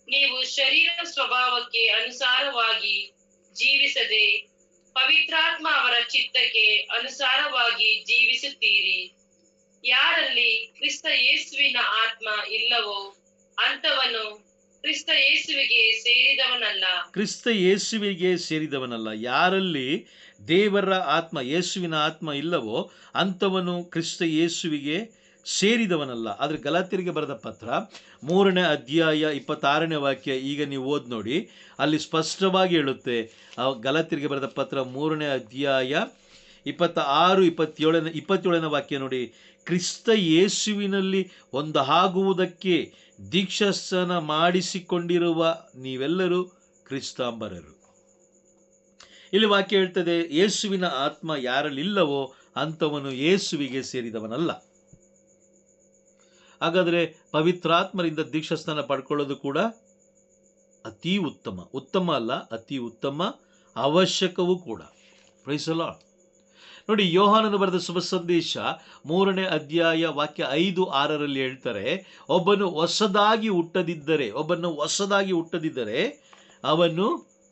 ನೀವು ಶರೀರ ಸ್ವಭಾವಕ್ಕೆ ಅನುಸಾರವಾಗಿ ಜೀವಿಸದೆ ಪವಿತ್ರಾತ್ಮ ಅವರ ಚಿತ್ತಕ್ಕೆ ಅನುಸಾರವಾಗಿ ಜೀವಿಸುತ್ತೀರಿ. ಯಾರಲ್ಲಿ ಕ್ರಿಸ್ತ ಯೇಸುವಿನ ಆತ್ಮ ಇಲ್ಲವೋ ಅಂಥವನು ಕ್ರಿಸ್ತ ಯೇಸುವಿಗೆ ಸೇರಿದವನಲ್ಲ. ಯಾರಲ್ಲಿ ದೇವರ ಆತ್ಮ, ಯೇಸುವಿನ ಆತ್ಮ ಇಲ್ಲವೋ ಅಂಥವನು ಕ್ರಿಸ್ತ ಯೇಸುವಿಗೆ ಸೇರಿದವನಲ್ಲ. ಆದರೆ ಗಲಾತ್ಯರಿಗೆ ಬರೆದ ಪತ್ರ 3ನೇ ಅಧ್ಯಾಯ 26ನೇ ವಾಕ್ಯ ಈಗ ನೀವು ಓದಿ ನೋಡಿ, ಅಲ್ಲಿ ಸ್ಪಷ್ಟವಾಗಿ ಹೇಳುತ್ತೆ. ಗಲಾತ್ಯರಿಗೆ ಬರೆದ ಪತ್ರ 3ನೇ ಅಧ್ಯಾಯ 27ನೇ ವಾಕ್ಯ ನೋಡಿ, ಕ್ರಿಸ್ತ ಯೇಸುವಿನಲ್ಲಿ ಒಂದಾಗುವುದಕ್ಕೆ ದೀಕ್ಷಾಸ್ನಾನ ಮಾಡಿಸಿಕೊಂಡಿರುವ ನೀವೆಲ್ಲರೂ ಕ್ರಿಸ್ತಾಂಬರರು. ಇಲ್ಲಿ ವಾಕ್ಯ ಹೇಳ್ತದೆ, ಯೇಸುವಿನ ಆತ್ಮ ಯಾರಲ್ಲಿಲ್ಲವೋ ಅಂಥವನು ಯೇಸುವಿಗೆ ಸೇರಿದವನಲ್ಲ. ಹಾಗಾದರೆ ಪವಿತ್ರಾತ್ಮರಿಂದ ದೀಕ್ಷಾಸ್ನಾನ ಪಡ್ಕೊಳ್ಳೋದು ಕೂಡ ಅತಿ ಉತ್ತಮ ಅಲ್ಲ, ಅತಿ ಉತ್ತಮ, ಅವಶ್ಯಕವೂ ಕೂಡ. Praise the Lord. ನೋಡಿ, ಯೋಹಾನನು ಬರೆದ ಶುಭ ಸಂದೇಶ 3ನೇ ಅಧ್ಯಾಯ ವಾಕ್ಯ 5-6ರಲ್ಲಿ ಹೇಳ್ತಾರೆ, ಒಬ್ಬನು ಹೊಸದಾಗಿ ಹುಟ್ಟದಿದ್ದರೆ ಅವನು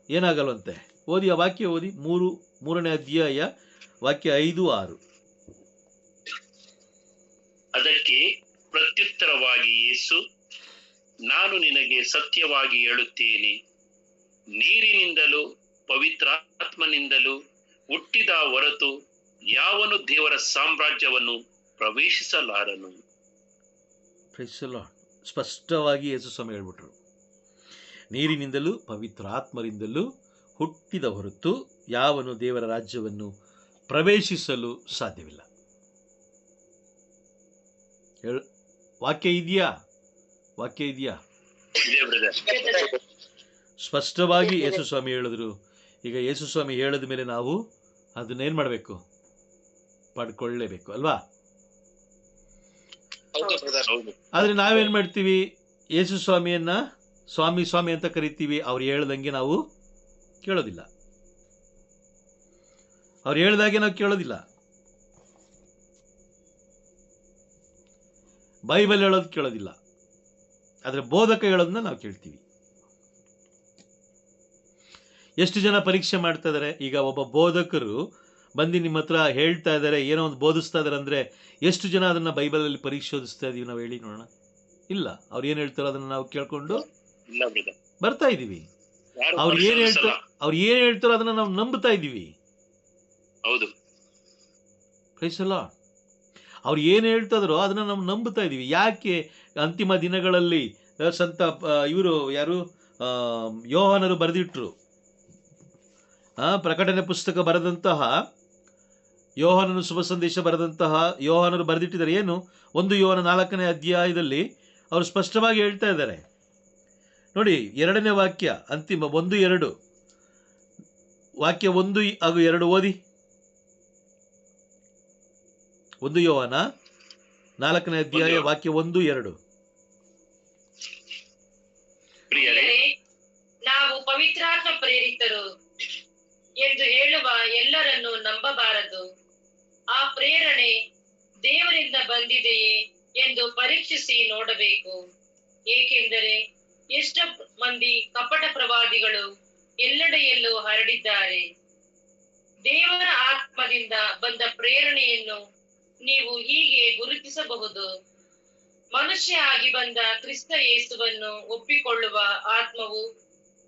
ಏನಾಗಲ್ವಂತೆ. ಓದಿ, ಆ ವಾಕ್ಯ ಓದಿ. 3ನೇ ಅಧ್ಯಾಯ ವಾಕ್ಯ 5-6. ಅದಕ್ಕೆ ಪ್ರತ್ಯುತ್ತರವಾಗಿ ಯೇಸು, ನಾನು ನಿನಗೆ ಸತ್ಯವಾಗಿ ಹೇಳುತ್ತೇನೆ, ನೀರಿನಿಂದಲೂ ಪವಿತ್ರಾತ್ಮನಿಂದಲೂ ಹುಟ್ಟಿದ ಹೊರತು ಯಾವನು ದೇವರ ಸಾಮ್ರಾಜ್ಯವನ್ನು ಪ್ರವೇಶಿಸಲಾರನು. ಸ್ಪಷ್ಟವಾಗಿ ಯೇಸು ಸ್ವಾಮಿ ಹೇಳ್ಬಿಟ್ರು, ನೀರಿನಿಂದಲೂ ಪವಿತ್ರಾತ್ಮರಿಂದಲೂ ಹುಟ್ಟಿದ ಹೊರತು ಯಾವನು ದೇವರ ರಾಜ್ಯವನ್ನು ಪ್ರವೇಶಿಸಲು ಸಾಧ್ಯವಿಲ್ಲ. ವಾಕ್ಯ ಇದೆಯಾ? ಸ್ಪಷ್ಟವಾಗಿ ಯೇಸು ಸ್ವಾಮಿ ಹೇಳಿದ್ರು. ಈಗ ಯೇಸು ಸ್ವಾಮಿ ಹೇಳಿದ ಮೇಲೆ ನಾವು ಅದನ್ನೇನು ಮಾಡಬೇಕು? ಪಡ್ಕೊಳ್ಳೇಬೇಕು ಅಲ್ವಾ? ಆದ್ರೆ ನಾವೇನ್ ಮಾಡ್ತೀವಿ? ಯೇಸು ಸ್ವಾಮಿಯನ್ನ ಸ್ವಾಮಿ ಅಂತ ಕರಿತೀವಿ. ಅವ್ರು ಹೇಳ್ದಂಗೆ ನಾವು ಕೇಳೋದಿಲ್ಲ, ಅವ್ರು ಹೇಳ್ದಾಗೆ ನಾವು ಕೇಳೋದಿಲ್ಲ. ಬೈಬಲ್ ಹೇಳೋದು ಕೇಳೋದಿಲ್ಲ, ಆದ್ರೆ ಬೋಧಕ ಹೇಳೋದನ್ನ ನಾವು ಕೇಳ್ತೀವಿ. ಎಷ್ಟು ಜನ ಪರೀಕ್ಷೆ ಮಾಡ್ತಾ ಇದ್ದಾರೆ? ಈಗ ಒಬ್ಬ ಬೋಧಕರು ಬಂದು ನಿಮ್ಮ ಹತ್ರ ಹೇಳ್ತಾ ಇದ್ದಾರೆ, ಏನೋ ಒಂದು ಬೋಧಿಸ್ತಾ ಇದಾರೆ ಅಂದ್ರೆ ಎಷ್ಟು ಜನ ಅದನ್ನ ಬೈಬಲಲ್ಲಿ ಪರಿಶೋಧಿಸ್ತಾ ಇದೀವಿ ನಾವು? ಹೇಳಿ ನೋಡೋಣ. ಇಲ್ಲ, ಅವ್ರು ಏನ್ ಹೇಳ್ತಾರೋ ಅದನ್ನ ನಾವು ಕೇಳ್ಕೊಂಡು ಬರ್ತಾ ಇದೀವಿ. ಅವ್ರು ಏನ್ ಹೇಳ್ತಾರೋ ಅದನ್ನ ನಾವು ನಂಬ್ತಾ ಇದೀವಿ. ಹೌದು, ಪ್ರೈಸ್ ದಿ ಲಾರ್ಡ್. ಅವ್ರು ಏನು ಹೇಳ್ತಾರೋ ಅದನ್ನ ನಾವು ನಂಬ್ತಾ ಇದೀವಿ. ಯಾಕೆ? ಅಂತಿಮ ದಿನಗಳಲ್ಲಿ ಸಂತ ಇವರು ಯಾರು ಯೋಹಾನರು ಬರೆದಿಟ್ರು. ಪ್ರಕಟಣೆ ಪುಸ್ತಕ ಬರೆದಂತಹ ಯೋಹಾನನು, ಶುಭ ಸಂದೇಶ ಬರೆದಂತಹ ಯೋಹಾನರು ಬರೆದಿಟ್ಟಿದ್ದಾರೆ. ಏನು? 1 ಯೋಹಾನ 4ನೇ ಅಧ್ಯಾಯದಲ್ಲಿ ಅವರು ಸ್ಪಷ್ಟವಾಗಿ ಹೇಳ್ತಾ ಇದ್ದಾರೆ ನೋಡಿ. 2ನೇ ವಾಕ್ಯ, ಅಂತಿಮ 1-2 ವಾಕ್ಯ 1 ಹಾಗೂ 2 ಓದಿ. 1 ಯೋಹಾನ 4ನೇ ಅಧ್ಯಾಯ ವಾಕ್ಯ 1-2. ನಾವು ಪವಿತ್ರಾತ್ಮ ಪ್ರೇರಿತರು ಎಂದು ಹೇಳುವ ಎಲ್ಲರನ್ನು ನಂಬಬಾರದು. ಆ ಪ್ರೇರಣೆ ದೇವರಿಂದ ಬಂದಿದೆಯೇ ಎಂದು ಪರೀಕ್ಷಿಸಿ ನೋಡಬೇಕು. ಏಕೆಂದರೆ ಎಷ್ಟೋ ಮಂದಿ ಕಪಟ ಪ್ರವಾದಿಗಳು ಎಲ್ಲೆಡೆಯಲ್ಲೂ ಹರಡಿದ್ದಾರೆ. ದೇವರ ಆತ್ಮದಿಂದ ಬಂದ ಪ್ರೇರಣೆಯನ್ನು ನೀವು ಹೀಗೆ ಗುರುತಿಸಬಹುದು. ಮನುಷ್ಯ ಆಗಿ ಬಂದ ಕ್ರಿಸ್ತ ಯೇಸುವನ್ನು ಒಪ್ಪಿಕೊಳ್ಳುವ ಆತ್ಮವು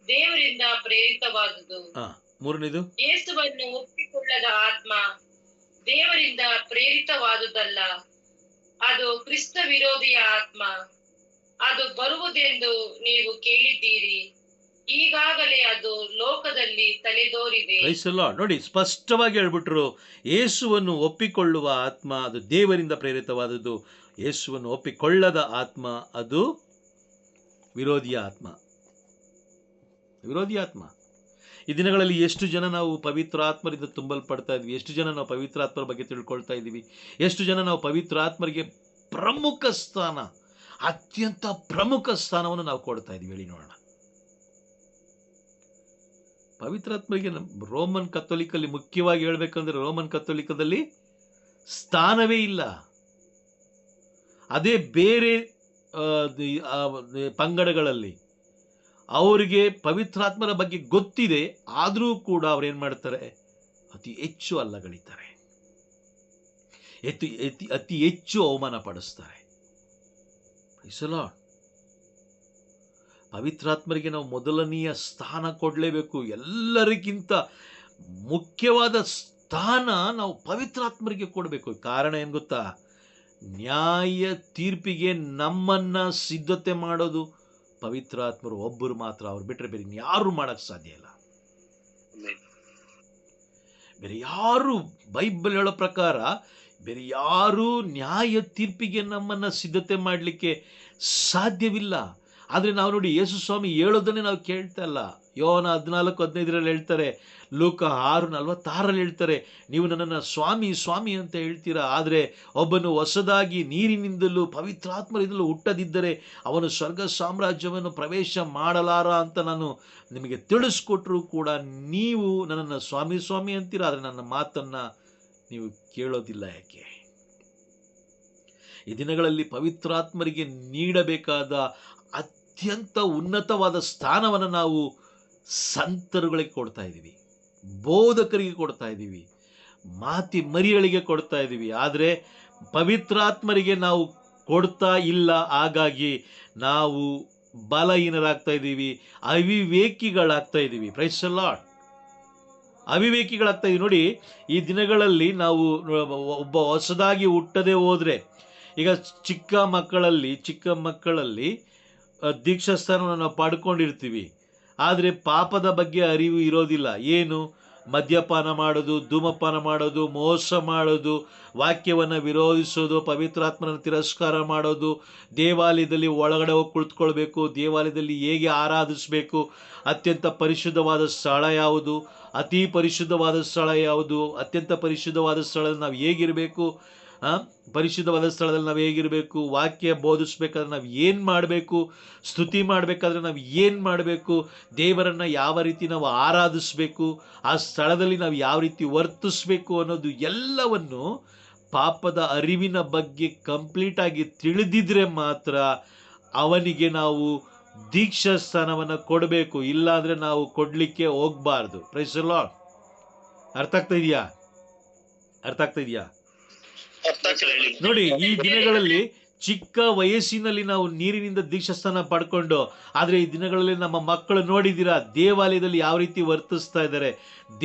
ದೇವರಿಂದ ಪ್ರೇರಿತವಾದುದು. ಮೂರನೇದು, ಯೇಸುವನ್ನು ಒಪ್ಪಿಕೊಳ್ಳದ ಆತ್ಮ ದೇವರಿಂದ ಪ್ರೇರಿತವಾದುದಲ್ಲ. ಅದು ಕ್ರಿಸ್ತ ವಿರೋಧಿಯ ಆತ್ಮ. ಅದು ಬರುವುದೆಂದು ನೀವು ಕೇಳಿದ್ದೀರಿ, ಈಗಾಗಲೇ ಅದು ಲೋಕದಲ್ಲಿ ತಲೆದೋರಿದೆ. ನೋಡಿ, ಸ್ಪಷ್ಟವಾಗಿ ಹೇಳ್ಬಿಟ್ರು. ಯೇಸುವನ್ನು ಒಪ್ಪಿಕೊಳ್ಳುವ ಆತ್ಮ ಅದು ದೇವರಿಂದ ಪ್ರೇರಿತವಾದದ್ದು. ಯೇಸುವನ್ನು ಒಪ್ಪಿಕೊಳ್ಳದ ಆತ್ಮ ಅದು ವಿರೋಧಿಯ ಆತ್ಮ. ವಿರೋಧಿ ಆತ್ಮ. ಈ ದಿನಗಳಲ್ಲಿ ಎಷ್ಟು ಜನ ನಾವು ಪವಿತ್ರ ಆತ್ಮರಿಂದ ತುಂಬಲ್ಪಡ್ತಾ ಇದ್ವಿ, ಎಷ್ಟು ಜನ ನಾವು ಪವಿತ್ರ ಆತ್ಮರ ಬಗ್ಗೆ ತಿಳ್ಕೊಳ್ತಾ ಇದ್ದೀವಿ, ಎಷ್ಟು ಜನ ನಾವು ಪವಿತ್ರ ಆತ್ಮರಿಗೆ ಪ್ರಮುಖ ಸ್ಥಾನ, ಅತ್ಯಂತ ಪ್ರಮುಖ ಸ್ಥಾನವನ್ನು ನಾವು ಕೊಡ್ತಾ ಇದ್ದೀವಿ, ಹೇಳಿ ನೋಡೋಣ. ಪವಿತ್ರಾತ್ಮರಿಗೆ ರೋಮನ್ ಕಥೋಲಿಕಲ್ಲಿ ಮುಖ್ಯವಾಗಿ ಹೇಳ್ಬೇಕಂದ್ರೆ ರೋಮನ್ ಕಥೋಲಿಕದಲ್ಲಿ ಸ್ಥಾನವೇ ಇಲ್ಲ. ಅದೇ ಬೇರೆ ಪಂಗಡಗಳಲ್ಲಿ ಅವರಿಗೆ ಪವಿತ್ರಾತ್ಮರ ಬಗ್ಗೆ ಗೊತ್ತಿದೆ, ಆದರೂ ಕೂಡ ಅವ್ರೇನ್ ಮಾಡ್ತಾರೆ, ಅತಿ ಹೆಚ್ಚು ಅಲ್ಲಗಳಿತಾರೆ, ಅತಿ ಹೆಚ್ಚು ಅವಮಾನ ಪಡಿಸ್ತಾರೆ. ಪವಿತ್ರಾತ್ಮರಿಗೆ ನಾವು ಮೊದಲನೆಯ ಸ್ಥಾನ ಕೊಡಲೇಬೇಕು. ಎಲ್ಲರಿಗಿಂತ ಮುಖ್ಯವಾದ ಸ್ಥಾನ ನಾವು ಪವಿತ್ರಾತ್ಮರಿಗೆ ಕೊಡಬೇಕು. ಕಾರಣ ಏನು ಗೊತ್ತಾ? ನ್ಯಾಯ ತೀರ್ಪಿಗೆ ನಮ್ಮನ್ನ ಸಿದ್ಧತೆ ಮಾಡೋದು ಪವಿತ್ರಾತ್ಮರು ಒಬ್ಬರು ಮಾತ್ರ. ಅವ್ರು ಬಿಟ್ಟರೆ ಬೇರೆ ಯಾರು ಮಾಡಕ್ ಸಾಧ್ಯ ಇಲ್ಲ. ಬೇರೆ ಯಾರು, ಬೈಬಲ್ ಹೇಳೋ ಪ್ರಕಾರ ಬೇರೆ ಯಾರು ನ್ಯಾಯ ತೀರ್ಪಿಗೆ ನಮ್ಮನ್ನ ಸಿದ್ಧತೆ ಮಾಡಲಿಕ್ಕೆ ಸಾಧ್ಯವಿಲ್ಲ. ಆದರೆ ನಾವು ನೋಡಿ, ಯೇಸು ಸ್ವಾಮಿ ಹೇಳೋದನ್ನೇ ನಾವು ಕೇಳ್ತಾ ಇಲ್ಲ. ಯೋಹಾನ 14:15 ಹೇಳ್ತಾರೆ, ಲೂಕ 6:46 ಹೇಳ್ತಾರೆ, ನೀವು ನನ್ನನ್ನು ಸ್ವಾಮಿ ಸ್ವಾಮಿ ಅಂತ ಹೇಳ್ತೀರಾ, ಆದರೆ ಒಬ್ಬನು ಹೊಸದಾಗಿ ನೀರಿನಿಂದಲೂ ಪವಿತ್ರಾತ್ಮರಿಂದಲೂ ಹುಟ್ಟದಿದ್ದರೆ ಅವನು ಸ್ವರ್ಗ ಸಾಮ್ರಾಜ್ಯವನ್ನು ಪ್ರವೇಶ ಮಾಡಲಾರ ಅಂತ ನಾನು ನಿಮಗೆ ತಿಳಿಸ್ಕೊಟ್ರೂ ಕೂಡ ನೀವು ನನ್ನನ್ನು ಸ್ವಾಮಿ ಸ್ವಾಮಿ ಅಂತೀರಾ, ಆದರೆ ನನ್ನ ಮಾತನ್ನು ನೀವು ಕೇಳೋದಿಲ್ಲ. ಯಾಕೆ? ಈ ದಿನಗಳಲ್ಲಿ ಪವಿತ್ರಾತ್ಮರಿಗೆ ನೀಡಬೇಕಾದ ಅತ್ಯಂತ ಉನ್ನತವಾದ ಸ್ಥಾನವನ್ನು ನಾವು ಸಂತರುಗಳಿಗೆ ಕೊಡ್ತಾ ಇದ್ದೀವಿ, ಬೋಧಕರಿಗೆ ಕೊಡ್ತಾ ಇದ್ದೀವಿ, ಮಾತಿ ಮರಿಗಳಿಗೆ ಕೊಡ್ತಾ ಇದ್ದೀವಿ. ಆದರೆ ಪವಿತ್ರಾತ್ಮರಿಗೆ ನಾವು ಕೊಡ್ತಾ ಇಲ್ಲ. ಹಾಗಾಗಿ ನಾವು ಬಲಹೀನರಾಗ್ತಾ ಇದ್ದೀವಿ, ಅವಿವೇಕಿಗಳಾಗ್ತಾ ಇದ್ದೀವಿ. Price the lord. ಅವಿವೇಕಿಗಳಾಗ್ತಾ ಇದ್ದೀವಿ. ನೋಡಿ, ಈ ದಿನಗಳಲ್ಲಿ ನಾವು ಒಬ್ಬ ಹೊಸದಾಗಿ ಹುಟ್ಟದೆ ಹೋದರೆ, ಈಗ ಚಿಕ್ಕ ಮಕ್ಕಳಲ್ಲಿ ದೀಕ್ಷಾಸ್ಥಾನವನ್ನು ನಾವು ಪಡ್ಕೊಂಡಿರ್ತೀವಿ, ಆದರೆ ಪಾಪದ ಬಗ್ಗೆ ಅರಿವು ಇರೋದಿಲ್ಲ. ಏನು? ಮದ್ಯಪಾನ ಮಾಡೋದು, ಧೂಮಪಾನ ಮಾಡೋದು, ಮೋಸ ಮಾಡೋದು, ವಾಕ್ಯವನ್ನು ವಿರೋಧಿಸೋದು, ಪವಿತ್ರಾತ್ಮನ ತಿರಸ್ಕಾರ ಮಾಡೋದು, ದೇವಾಲಯದಲ್ಲಿ ಒಳಗಡೆ ಹೋಗಿ ಕುಳಿತುಕೊಳ್ಬೇಕು, ದೇವಾಲಯದಲ್ಲಿ ಹೇಗೆ ಆರಾಧಿಸಬೇಕು, ಅತ್ಯಂತ ಪರಿಶುದ್ಧವಾದ ಸ್ಥಳ ಯಾವುದು, ಅತಿ ಪರಿಶುದ್ಧವಾದ ಸ್ಥಳ ಯಾವುದು, ಅತ್ಯಂತ ಪರಿಶುದ್ಧವಾದ ಸ್ಥಳದಲ್ಲಿ ನಾವು ಹೇಗಿರಬೇಕು, ಪರಿಶುದ್ಧವಾದ ಸ್ಥಳದಲ್ಲಿ ನಾವು ಹೇಗಿರಬೇಕು, ವಾಕ್ಯ ಬೋಧಿಸ್ಬೇಕಾದ್ರೆ ನಾವು ಏನು ಮಾಡಬೇಕು, ಸ್ತುತಿ ಮಾಡಬೇಕಾದ್ರೆ ನಾವು ಏನು ಮಾಡಬೇಕು, ದೇವರನ್ನು ಯಾವ ರೀತಿ ನಾವು ಆರಾಧಿಸಬೇಕು, ಆ ಸ್ಥಳದಲ್ಲಿ ನಾವು ಯಾವ ರೀತಿ ವರ್ತಿಸಬೇಕು ಅನ್ನೋದು ಎಲ್ಲವನ್ನು ಪಾಪದ ಅರಿವಿನ ಬಗ್ಗೆ ಕಂಪ್ಲೀಟಾಗಿ ತಿಳಿದಿದ್ರೆ ಮಾತ್ರ ಅವನಿಗೆ ನಾವು ದೀಕ್ಷಾ ಸ್ಥಾನವನ್ನು ಕೊಡಬೇಕು. ಇಲ್ಲಾಂದರೆ ನಾವು ಕೊಡಲಿಕ್ಕೆ ಹೋಗಬಾರ್ದು. Praise the Lord. ಅರ್ಥ ಆಗ್ತಾ ಇದೆಯಾ? ನೋಡಿ, ಈ ದಿನಗಳಲ್ಲಿ ಚಿಕ್ಕ ವಯಸ್ಸಿನಲ್ಲಿ ನಾವು ನೀರಿನಿಂದ ದೀಕ್ಷಾಸ್ಥಾನ ಪಡ್ಕೊಂಡು, ಆದರೆ ಈ ದಿನಗಳಲ್ಲಿ ನಮ್ಮ ಮಕ್ಕಳು ನೋಡಿದ್ದೀರಾ, ದೇವಾಲಯದಲ್ಲಿ ಯಾವ ರೀತಿ ವರ್ತಿಸ್ತಾ ಇದ್ದಾರೆ,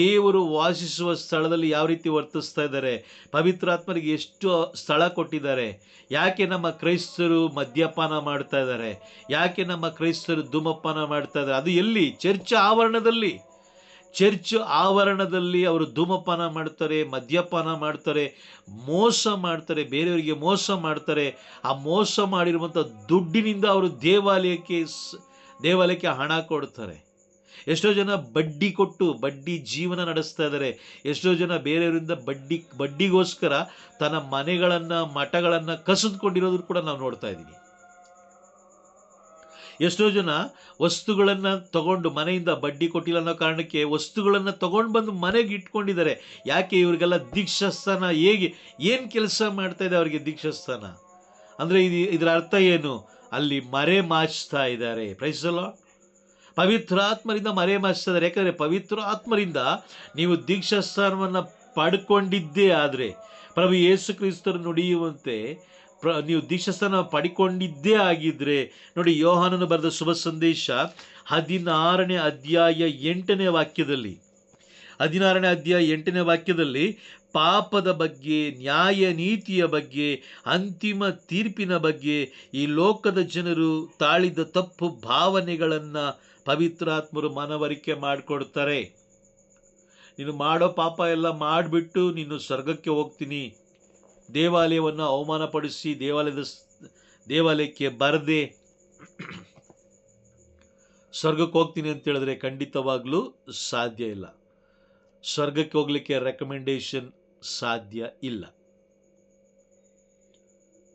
ದೇವರು ವಾಸಿಸುವ ಸ್ಥಳದಲ್ಲಿ ಯಾವ ರೀತಿ ವರ್ತಿಸ್ತಾ ಇದ್ದಾರೆ, ಪವಿತ್ರಾತ್ಮರಿಗೆ ಎಷ್ಟು ಸ್ಥಳ ಕೊಟ್ಟಿದ್ದಾರೆ. ಯಾಕೆ ನಮ್ಮ ಕ್ರೈಸ್ತರು ಮದ್ಯಪಾನ ಮಾಡ್ತಾ ಇದ್ದಾರೆ? ಯಾಕೆ ನಮ್ಮ ಕ್ರೈಸ್ತರು ಧೂಮಪಾನ ಮಾಡ್ತಾ ಇದ್ದಾರೆ? ಅದು ಎಲ್ಲಿ? ಚರ್ಚ್ ಆವರಣದಲ್ಲಿ ಅವರು ಧೂಮಪಾನ ಮಾಡ್ತಾರೆ, ಮದ್ಯಪಾನ ಮಾಡ್ತಾರೆ, ಮೋಸ ಮಾಡ್ತಾರೆ, ಬೇರೆಯವರಿಗೆ ಮೋಸ ಮಾಡ್ತಾರೆ. ಆ ಮೋಸ ಮಾಡಿರುವಂಥ ದುಡ್ಡಿನಿಂದ ಅವರು ದೇವಾಲಯಕ್ಕೆ ಹಣ ಕೊಡ್ತಾರೆ. ಎಷ್ಟೋ ಜನ ಬಡ್ಡಿ ಕೊಟ್ಟು ಬಡ್ಡಿ ಜೀವನ ನಡೆಸ್ತಾ ಇದ್ದಾರೆ. ಎಷ್ಟೋ ಜನ ಬೇರೆಯವರಿಂದ ಬಡ್ಡಿಗೋಸ್ಕರ ತನ್ನ ಮನೆಗಳನ್ನು ಮಠಗಳನ್ನು ಕಸಿದುಕೊಂಡಿರೋದು ಕೂಡ ನಾವು ನೋಡ್ತಾ ಇದ್ದೀವಿ. ಎಷ್ಟೋ ಜನ ವಸ್ತುಗಳನ್ನು ತಗೊಂಡು ಮನೆಯಿಂದ ಬಡ್ಡಿ ಕೊಟ್ಟಿಲ್ಲ ಅನ್ನೋ ಕಾರಣಕ್ಕೆ ವಸ್ತುಗಳನ್ನು ತಗೊಂಡು ಬಂದು ಮನೆಗೆ ಇಟ್ಕೊಂಡಿದ್ದಾರೆ. ಯಾಕೆ? ಇವ್ರಿಗೆಲ್ಲ ದೀಕ್ಷಾಸ್ಥಾನ ಹೇಗೆ, ಏನು ಕೆಲಸ ಮಾಡ್ತಾ ಇದೆ ಅವರಿಗೆ ದೀಕ್ಷಾಸ್ಥಾನ ಅಂದರೆ ಇದರ ಅರ್ಥ ಏನು? ಅಲ್ಲಿ ಮರೆ ಮಾಚ್ತಾ ಇದ್ದಾರೆ. Praise the Lord. ಪವಿತ್ರ ಆತ್ಮರಿಂದ ಮರೆ ಮಾಚ್ತಾ ಇದ್ದಾರೆ. ಯಾಕಂದರೆ ಪವಿತ್ರ ಆತ್ಮರಿಂದ ನೀವು ದೀಕ್ಷಾಸ್ಥಾನವನ್ನು ಪಡ್ಕೊಂಡಿದ್ದೇ ಆದರೆ, ಪ್ರಭು ಯೇಸು ಕ್ರಿಸ್ತರು ನುಡಿಯುವಂತೆ ನೀವು ದೀಕ್ಷಾಸ್ಥಾನ ಪಡಿಕೊಂಡಿದ್ದೇ ಆಗಿದ್ರೆ ನೋಡಿ, ಯೋಹಾನನು ಬರೆದ ಶುಭ ಸಂದೇಶ 16ನೇ ಅಧ್ಯಾಯ 8ನೇ ವಾಕ್ಯದಲ್ಲಿ, 16ನೇ ಅಧ್ಯಾಯ 8ನೇ ವಾಕ್ಯದಲ್ಲಿ ಪಾಪದ ಬಗ್ಗೆ, ನ್ಯಾಯ ನೀತಿಯ ಬಗ್ಗೆ, ಅಂತಿಮ ತೀರ್ಪಿನ ಬಗ್ಗೆ, ಈ ಲೋಕದ ಜನರು ತಾಳಿದ ತಪ್ಪು ಭಾವನೆಗಳನ್ನು ಪವಿತ್ರಾತ್ಮರು ಮನವರಿಕೆ ಮಾಡಿಕೊಡ್ತಾರೆ. ನೀನು ಮಾಡೋ ಪಾಪ ಎಲ್ಲ ಮಾಡಿಬಿಟ್ಟು ನೀನು ಸ್ವರ್ಗಕ್ಕೆ ಹೋಗ್ತೀನಿ, ದೇವಾಲಯವನ್ನು ಅವಮಾನಪಡಿಸಿ ದೇವಾಲಯಕ್ಕೆ ಬರದೆ ಸ್ವರ್ಗಕ್ಕೆ ಹೋಗ್ತೀನಿ ಅಂತ ಹೇಳಿದ್ರೆ ಖಂಡಿತವಾಗ್ಲೂ ಸಾಧ್ಯ ಇಲ್ಲ. ಸ್ವರ್ಗಕ್ಕೆ ಹೋಗ್ಲಿಕ್ಕೆ ರೆಕಮೆಂಡೇಶನ್ ಸಾಧ್ಯ ಇಲ್ಲ.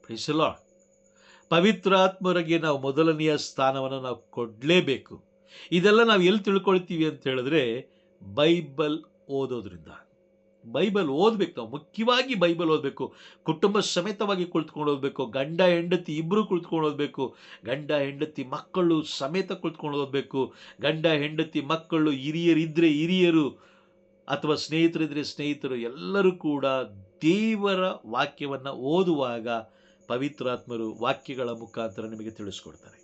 Praise the lord. ಪವಿತ್ರಾತ್ಮರಿಗೆ ನಾವು ಮೊದಲನೆಯ ಸ್ಥಾನವನ್ನು ನಾವು ಕೊಡಲೇಬೇಕು. ಇದೆಲ್ಲ ನಾವು ಎಲ್ಲಿ ತಿಳ್ಕೊಳ್ತೀವಿ ಅಂತ ಹೇಳಿದ್ರೆ ಬೈಬಲ್ ಓದೋದ್ರಿಂದ. ಬೈಬಲ್ ಓದಬೇಕು. ನಾವು ಮುಖ್ಯವಾಗಿ ಬೈಬಲ್ ಓದಬೇಕು. ಕುಟುಂಬ ಸಮೇತವಾಗಿ ಕುಳಿತುಕೊಂಡು ಓದಬೇಕು. ಗಂಡ ಹೆಂಡತಿ ಇಬ್ಬರು ಕುಳಿತುಕೊಂಡು ಓದಬೇಕು. ಗಂಡ ಹೆಂಡತಿ ಮಕ್ಕಳು ಸಮೇತ ಕುಳಿತುಕೊಂಡು ಓದಬೇಕು. ಗಂಡ ಹೆಂಡತಿ ಮಕ್ಕಳು ಹಿರಿಯರಿದ್ದರೆ ಹಿರಿಯರು ಅಥವಾ ಸ್ನೇಹಿತರಿದ್ದರೆ ಸ್ನೇಹಿತರು ಎಲ್ಲರೂ ಕೂಡ ದೇವರ ವಾಕ್ಯವನ್ನು ಓದುವಾಗ ಪವಿತ್ರಾತ್ಮರು ವಾಕ್ಯಗಳ ಮುಖಾಂತರ ನಿಮಗೆ ತಿಳಿಸ್ಕೊಡ್ತಾರೆ.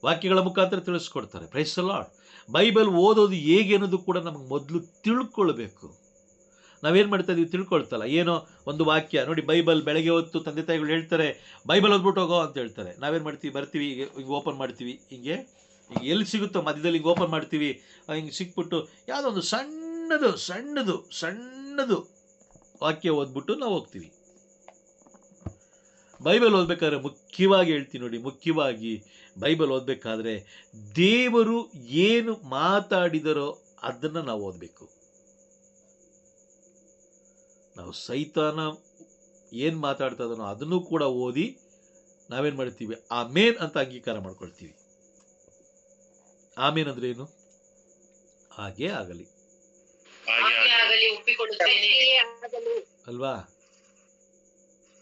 ವಾಕ್ಯಗಳ ಮುಖಾಂತರ ತಿಳಿಸ್ಕೊಡ್ತಾರೆ. Praise the Lord. ಬೈಬಲ್ ಓದೋದು ಹೇಗೆ ಅನ್ನೋದು ಕೂಡ ನಮಗೆ ಮೊದಲು ತಿಳ್ಕೊಳ್ಬೇಕು. ನಾವೇನು ಮಾಡ್ತಾ ಇದೀವಿ? ತಿಳ್ಕೊಳ್ತಲ್ಲ. ಏನೋ ಒಂದು ವಾಕ್ಯ ನೋಡಿ, ಬೈಬಲ್ ಬೆಳಗ್ಗೆ ಹೊತ್ತು ತಂದೆ ತಾಯಿಗಳು ಹೇಳ್ತಾರೆ ಬೈಬಲ್ ಓದ್ಬಿಟ್ಟು ಹೋಗೋ ಅಂತ ಹೇಳ್ತಾರೆ. ನಾವೇನು ಮಾಡ್ತೀವಿ? ಬರ್ತೀವಿ, ಹಿಂಗೆ ಓಪನ್ ಮಾಡ್ತೀವಿ, ಹಿಂಗೆ ಎಲ್ಲಿ ಸಿಗುತ್ತೋ ಮಧ್ಯದಲ್ಲಿ ಹಿಂಗೆ ಓಪನ್ ಮಾಡ್ತೀವಿ. ಹಿಂಗೆ ಸಿಕ್ಬಿಟ್ಟು ಯಾವುದೋ ಒಂದು ಸಣ್ಣದು ವಾಕ್ಯ ಓದ್ಬಿಟ್ಟು ನಾವು ಹೋಗ್ತೀವಿ. ಬೈಬಲ್ ಓದಬೇಕಾದ್ರೆ ಮುಖ್ಯವಾಗಿ ಹೇಳ್ತೀನಿ ನೋಡಿ, ಮುಖ್ಯವಾಗಿ ಬೈಬಲ್ ಓದಬೇಕಾದ್ರೆ ದೇವರು ಏನು ಮಾತಾಡಿದರೋ ಅದನ್ನು ನಾವು ಓದಬೇಕು. ನಾವು ಸೈತಾನ ಏನು ಮಾತಾಡ್ತಾ ಇದನೋ ಅದನ್ನು ಕೂಡ ಓದಿ ನಾವೇನು ಮಾಡ್ತೀವಿ? ಆಮೇನ್ ಅಂತ ಅಂಗೀಕಾರ ಮಾಡ್ಕೊಳ್ತೀವಿ. ಆಮೇನ್ ಅಂದ್ರೆ ಏನು? ಹಾಗೇ ಆಗಲಿ ಅಲ್ವಾ?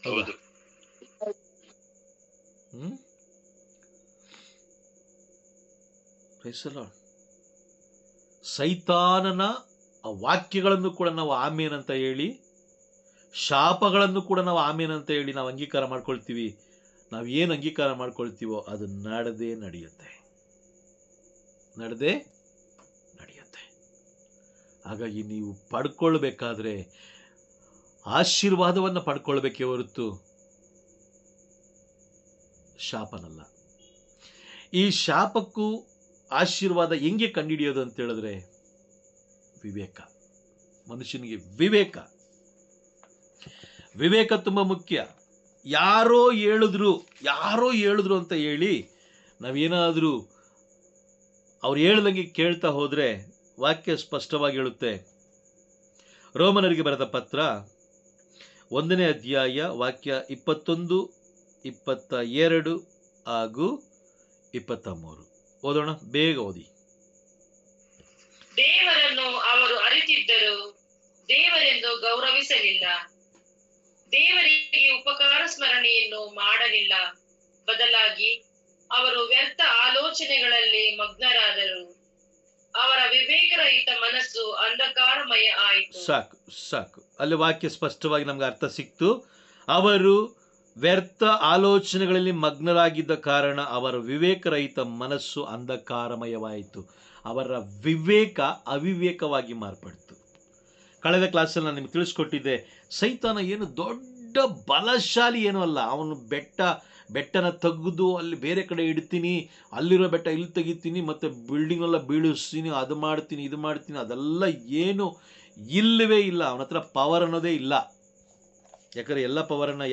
ಹೌದು. ಸೈತಾನನ ವಾಕ್ಯಗಳನ್ನು ಕೂಡ ನಾವು ಆಮೇನ್ ಅಂತ ಹೇಳಿ, ಶಾಪಗಳನ್ನು ಕೂಡ ನಾವು ಆಮೇನ್ ಅಂತ ಹೇಳಿ ನಾವು ಅಂಗೀಕಾರ ಮಾಡ್ಕೊಳ್ತೀವಿ. ನಾವು ಏನು ಅಂಗೀಕಾರ ಮಾಡ್ಕೊಳ್ತೀವೋ ಅದು ನಡೆದೇ ನಡೆಯುತ್ತೆ. ಹಾಗಾಗಿ ನೀವು ಪಡ್ಕೊಳ್ಬೇಕಾದ್ರೆ ಆಶೀರ್ವಾದವನ್ನು ಪಡ್ಕೊಳ್ಬೇಕೇ ಹೊರತು ಶಾಪನಲ್ಲ. ಈ ಶಾಪಕ್ಕೂ ಆಶೀರ್ವಾದ ಹೆಂಗೆ ಕಂಡುಹಿಡಿಯೋದು ಅಂತ ಹೇಳಿದ್ರೆ ವಿವೇಕ. ಮನುಷ್ಯನಿಗೆ ವಿವೇಕ ತುಂಬ ಮುಖ್ಯ. ಯಾರೋ ಹೇಳಿದ್ರು ಅಂತ ಹೇಳಿ ನಾವೇನಾದರೂ ಅವ್ರು ಹೇಳ್ದಂಗೆ ಕೇಳ್ತಾ ಹೋದರೆ ವಾಕ್ಯ ಸ್ಪಷ್ಟವಾಗಿ ಹೇಳುತ್ತೆ. ರೋಮನರಿಗೆ ಬರೆದ ಪತ್ರ 1ನೇ ಅಧ್ಯಾಯ ವಾಕ್ಯ 21, 22 ಹಾಗೂ 23 ಓದೋಣ. ಬೇಗ ಓದಿ. ದೇವರನ್ನು ಅವರು ಅರಿತಿದ್ದರು, ದೇವರೆಂದು ಗೌರವಿಸಲಿಲ್ಲ, ದೇವರಿಗೆ ಉಪಕಾರ ಸ್ಮರಣೆಯನ್ನು ಮಾಡಲಿಲ್ಲ. ಬದಲಾಗಿ ಅವರು ವ್ಯರ್ಥ ಆಲೋಚನೆಗಳಲ್ಲಿ ಮಗ್ನರಾದರು. ಅವರ ವಿವೇಕರಹಿತ ಮನಸ್ಸು ಅಂಧಕಾರಮಯ ಆಯಿತು. ಸಾಕು ಅಲ್ಲಿ ವಾಕ್ಯ ಸ್ಪಷ್ಟವಾಗಿ ನಮ್ಗೆ ಅರ್ಥ ಸಿಕ್ತು. ಅವರು ವ್ಯರ್ಥ ಆಲೋಚನೆಗಳಲ್ಲಿ ಮಗ್ನರಾಗಿದ್ದ ಕಾರಣ ಅವರ ವಿವೇಕರಹಿತ ಮನಸ್ಸು ಅಂಧಕಾರಮಯವಾಯಿತು. ಅವರ ವಿವೇಕ ಅವಿವೇಕವಾಗಿ ಮಾರ್ಪಡ್ತು. ಕಳೆದ ಕ್ಲಾಸಲ್ಲಿ ನಾನು ನಿಮ್ಗೆ ತಿಳಿಸ್ಕೊಟ್ಟಿದ್ದೆ, ಸೈತಾನ ಏನು ದೊಡ್ಡ ಬಲಶಾಲಿ ಏನೂ ಅಲ್ಲ. ಅವನು ಬೆಟ್ಟನ ತೆಗೆದು ಅಲ್ಲಿ ಬೇರೆ ಕಡೆ ಇಡ್ತೀನಿ, ಅಲ್ಲಿರೋ ಬೆಟ್ಟ ಇಲ್ಲಿ ತೆಗಿತೀನಿ, ಮತ್ತು ಬಿಲ್ಡಿಂಗೆಲ್ಲ ಬೀಳಿಸ್ತೀನಿ, ಅದು ಮಾಡ್ತೀನಿ ಇದು ಮಾಡ್ತೀನಿ, ಅದೆಲ್ಲ ಏನು ಇಲ್ಲವೇ ಇಲ್ಲ. ಅವನ ಹತ್ರ ಪವರ್ ಅನ್ನೋದೇ ಇಲ್ಲ. ಯಾಕಂದರೆ ಎಲ್ಲ ಪವರನ್ನು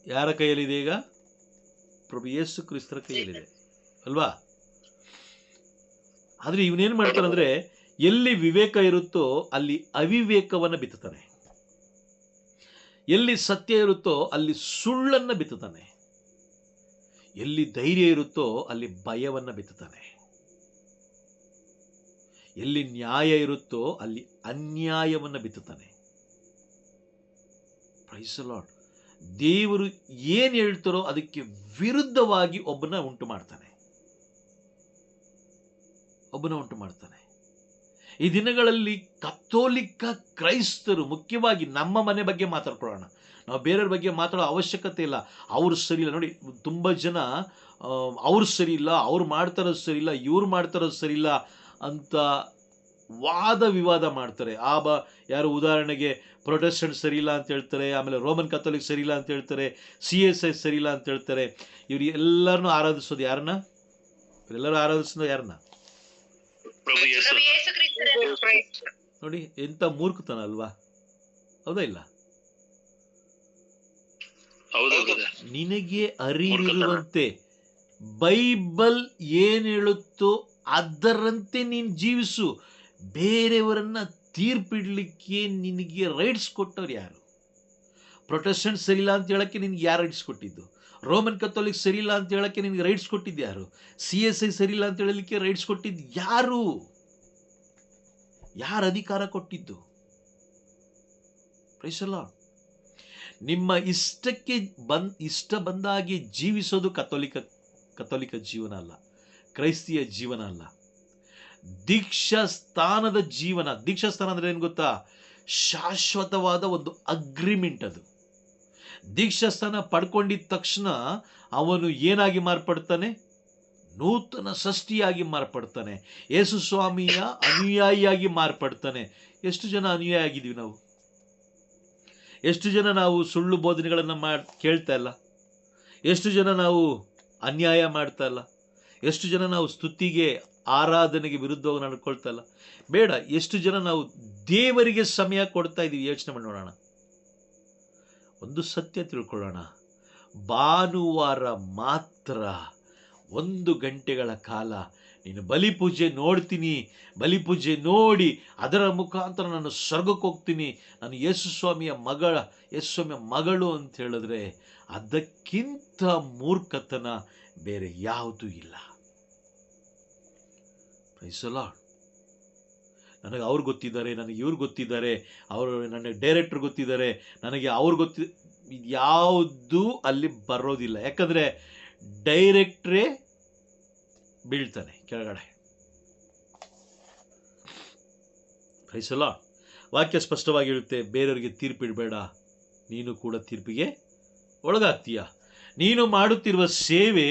ಯಾರ ಕೈಯಲ್ಲಿದೆ? ಈಗ ಪ್ರಭು ಯೇಸು ಕ್ರಿಸ್ತರ ಕೈಯಲ್ಲಿದೆ ಅಲ್ವಾ? ಆದರೆ ಇವನೇನು ಮಾಡ್ತಾನಂದ್ರೆ, ಎಲ್ಲಿ ವಿವೇಕ ಇರುತ್ತೋ ಅಲ್ಲಿ ಅವಿವೇಕವನ್ನು ಬಿತ್ತುತ್ತಾನೆ, ಎಲ್ಲಿ ಸತ್ಯ ಇರುತ್ತೋ ಅಲ್ಲಿ ಸುಳ್ಳನ್ನು ಬಿತ್ತುತ್ತಾನೆ. ಎಲ್ಲಿ ಧೈರ್ಯ ಇರುತ್ತೋ ಅಲ್ಲಿ ಭಯವನ್ನು ಬಿತ್ತುತ್ತಾನೆ. ಎಲ್ಲಿ ನ್ಯಾಯ ಇರುತ್ತೋ ಅಲ್ಲಿ ಅನ್ಯಾಯವನ್ನು ಬಿತ್ತುತ್ತಾನೆ. Price the Lord. ದೇವರು ಏನು ಹೇಳ್ತಾರೋ ಅದಕ್ಕೆ ವಿರುದ್ಧವಾಗಿ ಒಬ್ಬನ ಉಂಟು ಮಾಡ್ತಾನೆ. ಈ ದಿನಗಳಲ್ಲಿ ಕಥೋಲಿಕ ಕ್ರೈಸ್ತರು, ಮುಖ್ಯವಾಗಿ ನಮ್ಮ ಮನೆ ಬಗ್ಗೆ ಮಾತಾಡ್ಕೊಳ್ಳೋಣ, ನಾವು ಬೇರೆಯವ್ರ ಬಗ್ಗೆ ಮಾತಾಡೋ ಅವಶ್ಯಕತೆ ಇಲ್ಲ. ಅವ್ರು ಸರಿ ಇಲ್ಲ ನೋಡಿ, ತುಂಬ ಜನ ಅವ್ರು ಸರಿ ಇಲ್ಲ, ಅವ್ರು ಮಾಡ್ತಾರೋದು ಸರಿ ಇಲ್ಲ, ಇವ್ರು ಮಾಡ್ತಾರೋದು ಸರಿ ಇಲ್ಲ ಅಂತ ವಾದ ವಿವಾದ ಮಾಡ್ತಾರೆ. ಯಾರು ಉದಾಹರಣೆಗೆ ಪ್ರೊಟೆಸ್ಟೆಂಟ್ ಸರಿ ಇಲ್ಲ ಅಂತ ಹೇಳ್ತಾರೆ, ಆಮೇಲೆ ರೋಮನ್ ಕಥೋಲಿಕ್ ಸರಿ ಇಲ್ಲ ಅಂತ ಹೇಳ್ತಾರೆ, CSI ಸರಿ ಇಲ್ಲ ಅಂತ ಹೇಳ್ತಾರೆ. ಇವ್ರು ಎಲ್ಲರನ್ನೂ ಆರಾಧಿಸೋದು ಯಾರನ್ನ? ಇವರೆಲ್ಲರೂ ಆರಾಧಿಸೋದು ಯಾರನ್ನ? ನೋಡಿ, ಎಂತ ಮೂರ್ಖತನ ಅಲ್ವಾ? ಹೌದಾ ಇಲ್ಲ? ನಿನಗೆ ಅರಿವಿರುವಂತೆ ಬೈಬಲ್ ಏನು ಹೇಳುತ್ತೋ ಅದರಂತೆ ನೀನು ಜೀವಿಸು. ಬೇರೆಯವರನ್ನ ತೀರ್ಪಿಡ್ಲಿಕ್ಕೆ ನಿನಗೆ ರೈಟ್ಸ್ ಕೊಟ್ಟವ್ರು ಯಾರು? ಪ್ರೊಟೆಸ್ಟೆಂಟ್ ಸರಿ ಇಲ್ಲ ಅಂತ ಹೇಳಕ್ಕೆ ನಿನ್ಗೆ ಯಾರು ರೈಟ್ಸ್ ಕೊಟ್ಟಿದ್ದು? ರೋಮನ್ ಕಥೋಲಿಕ್ ಸರಿ ಇಲ್ಲ ಅಂತ ಹೇಳಕ್ಕೆ ನಿನಗೆ ರೈಟ್ಸ್ ಕೊಟ್ಟಿದ್ದು ಯಾರು? CSI ಸರಿ ಇಲ್ಲ ಅಂತ ಹೇಳಲಿಕ್ಕೆ ರೈಟ್ಸ್ ಕೊಟ್ಟಿದ್ದು ಯಾರು? ಯಾರು ಅಧಿಕಾರ ಕೊಟ್ಟಿದ್ದು? Praise the Lord. ನಿಮ್ಮ ಇಷ್ಟ ಬಂದಾಗಿ ಜೀವಿಸೋದು ಕಥೋಲಿಕ ಜೀವನ ಅಲ್ಲ, ಕ್ರೈಸ್ತಿಯ ಜೀವನ ಅಲ್ಲ. ದೀಕ್ಷಾ ಸ್ಥಾನದ ಜೀವನ. ದೀಕ್ಷಾ ಸ್ಥಾನ ಅಂದ್ರೆ ಏನು ಗೊತ್ತಾ? ಶಾಶ್ವತವಾದ ಒಂದು ಅಗ್ರಿಮೆಂಟ್ ಅದು. ದೀಕ್ಷಾ ಸ್ಥಾನ ಪಡ್ಕೊಂಡಿದ್ದ ತಕ್ಷಣ ಅವನು ಏನಾಗಿ ಮಾರ್ಪಡ್ತಾನೆ? ನೂತನ ಸೃಷ್ಟಿಯಾಗಿ ಮಾರ್ಪಡ್ತಾನೆ. ಯೇಸು ಸ್ವಾಮಿಯ ಅನುಯಾಯಿಯಾಗಿ ಮಾರ್ಪಡ್ತಾನೆ. ಎಷ್ಟು ಜನ ಅನುಯಾಯಿ ಆಗಿದ್ದೀವಿ ನಾವು? ಎಷ್ಟು ಜನ ನಾವು ಸುಳ್ಳು ಬೋಧನೆಗಳನ್ನು ಕೇಳ್ತಾ ಇಲ್ಲ? ಎಷ್ಟು ಜನ ನಾವು ಅನ್ಯಾಯ ಮಾಡ್ತಾ ಇಲ್ಲ? ಎಷ್ಟು ಜನ ನಾವು ಸ್ತುತಿಗೆ, ಆರಾಧನೆಗೆ ವಿರುದ್ಧವಾಗಿ ನಡ್ಕೊಳ್ತಾ ಇಲ್ಲ? ಬೇಡ, ಎಷ್ಟು ಜನ ನಾವು ದೇವರಿಗೆ ಸಮಯ ಕೊಡ್ತಾ ಇದ್ದೀವಿ? ಯೋಚನೆ ಮಾಡಿ ನೋಡೋಣ. ಒಂದು ಸತ್ಯ ತಿಳ್ಕೊಳ್ಳೋಣ, ಭಾನುವಾರ ಮಾತ್ರ 1 ಗಂಟೆಗಳ ಕಾಲ ನೀನು ಬಲಿಪೂಜೆ ನೋಡ್ತೀನಿ, ಬಲಿಪೂಜೆ ನೋಡಿ ಅದರ ಮುಖಾಂತರ ನಾನು ಸ್ವರ್ಗಕ್ಕೆ ಹೋಗ್ತೀನಿ, ನಾನು ಯೇಸು ಸ್ವಾಮಿಯ ಮಗಳು ಅಂತ ಹೇಳಿದ್ರೆ ಅದಕ್ಕಿಂತ ಮೂರ್ಖತನ ಬೇರೆ ಯಾವುದೂ ಇಲ್ಲ. Praise the Lord. ನನಗೆ ಅವ್ರು ಗೊತ್ತಿದ್ದಾರೆ, ನನಗೆ ಇವ್ರು ಗೊತ್ತಿದ್ದಾರೆ, ಅವರು ನನಗೆ ಡೈರೆಕ್ಟರ್ ಗೊತ್ತಿದ್ದಾರೆ, ನನಗೆ ಅವ್ರು ಯಾವುದು ಅಲ್ಲಿ ಬರೋದಿಲ್ಲ. ಯಾಕಂದರೆ ಡೈರೆಕ್ಟ್ರೇ ಬೀಳ್ತಾನೆ ಕೆಳಗಡೆ. Praise the Lord. ವಾಕ್ಯ ಸ್ಪಷ್ಟವಾಗಿ ಹೇಳುತ್ತೆ, ಬೇರೆಯವರಿಗೆ ತೀರ್ಪಿಡಬೇಡ, ನೀನು ಕೂಡ ತೀರ್ಪಿಗೆ ಒಳಗಾಗ್ತೀಯ. ನೀನು ಮಾಡುತ್ತಿರುವ ಸೇವೆ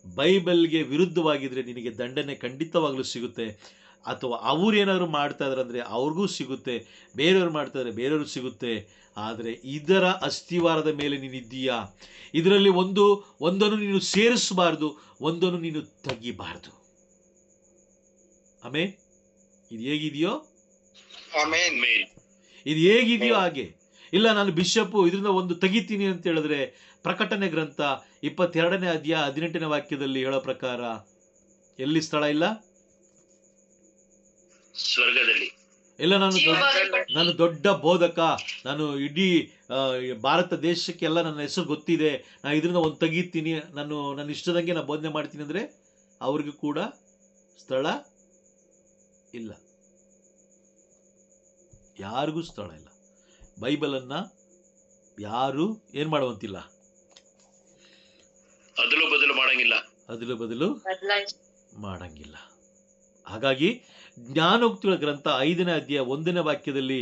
ಬೈಬಲ್ಗೆ ವಿರುದ್ಧವಾಗಿದ್ದರೆ ನಿನಗೆ ದಂಡನೆ ಖಂಡಿತವಾಗಲೂ ಸಿಗುತ್ತೆ. ಅಥವಾ ಅವ್ರು ಏನಾದ್ರು ಮಾಡ್ತಾ ಇದ್ದಾರೆ ಅಂದರೆ ಅವ್ರಿಗೂ ಸಿಗುತ್ತೆ, ಬೇರೆಯವ್ರು ಮಾಡ್ತಾ ಇದ್ದಾರೆ ಬೇರೆಯವ್ರಿಗೂ ಸಿಗುತ್ತೆ. ಆದರೆ ಇದರ ಅಸ್ಥಿವಾರದ ಮೇಲೆ ನೀನಿದ್ದೀಯಾ? ಇದರಲ್ಲಿ ಒಂದನ್ನು ನೀನು ಸೇರಿಸಬಾರ್ದು, ಒಂದನ್ನು ನೀನು ತೆಗಿಬಾರ್ದು. ಆಮೇನ್. ಇದು ಹೇಗಿದೆಯೋ ಇದು ಹೇಗಿದೆಯೋ ಹಾಗೆ. ಇಲ್ಲ, ನಾನು ಬಿಷಪ್ಪು ಇದರಿಂದ ಒಂದು ತೆಗಿತೀನಿ ಅಂತ ಹೇಳಿದ್ರೆ, ಪ್ರಕಟಣೆ ಗ್ರಂಥ 22ನೇ ಅಧ್ಯಾಯ 18ನೇ ವಾಕ್ಯದಲ್ಲಿ ಹೇಳೋ ಪ್ರಕಾರ ಎಲ್ಲಿ ಸ್ಥಳ ಇಲ್ಲ? ಸ್ವರ್ಗದಲ್ಲಿ. ಇಲ್ಲ, ನಾನು ದೊಡ್ಡ ಬೋಧಕ, ನಾನು ಇಡೀ ಭಾರತ ದೇಶಕ್ಕೆಲ್ಲ ನನ್ನ ಹೆಸರು ಗೊತ್ತಿದೆ, ನಾನು ಇದರಿಂದ ಒಂದು ತೆಗಿತೀನಿ, ನನ್ನ ಇಷ್ಟದಂಗೆ ನಾನು ಬೋಧನೆ ಮಾಡ್ತೀನಿ ಅಂದರೆ ಅವ್ರಿಗೂ ಕೂಡ ಸ್ಥಳ ಇಲ್ಲ. ಯಾರಿಗೂ ಸ್ಥಳ ಇಲ್ಲ. ಬೈಬಲನ್ನು ಯಾರು ಏನು ಮಾಡುವಂತಿಲ್ಲ, ಅದಲು ಬದಲು ಮಾಡಂಗಿಲ್ಲ. ಹಾಗಾಗಿ ಜ್ಞಾನೋಕ್ತಿಗಳ ಗ್ರಂಥ 5ನೇ ಅಧ್ಯಾಯ 1ನೇ ವಾಕ್ಯದಲ್ಲಿ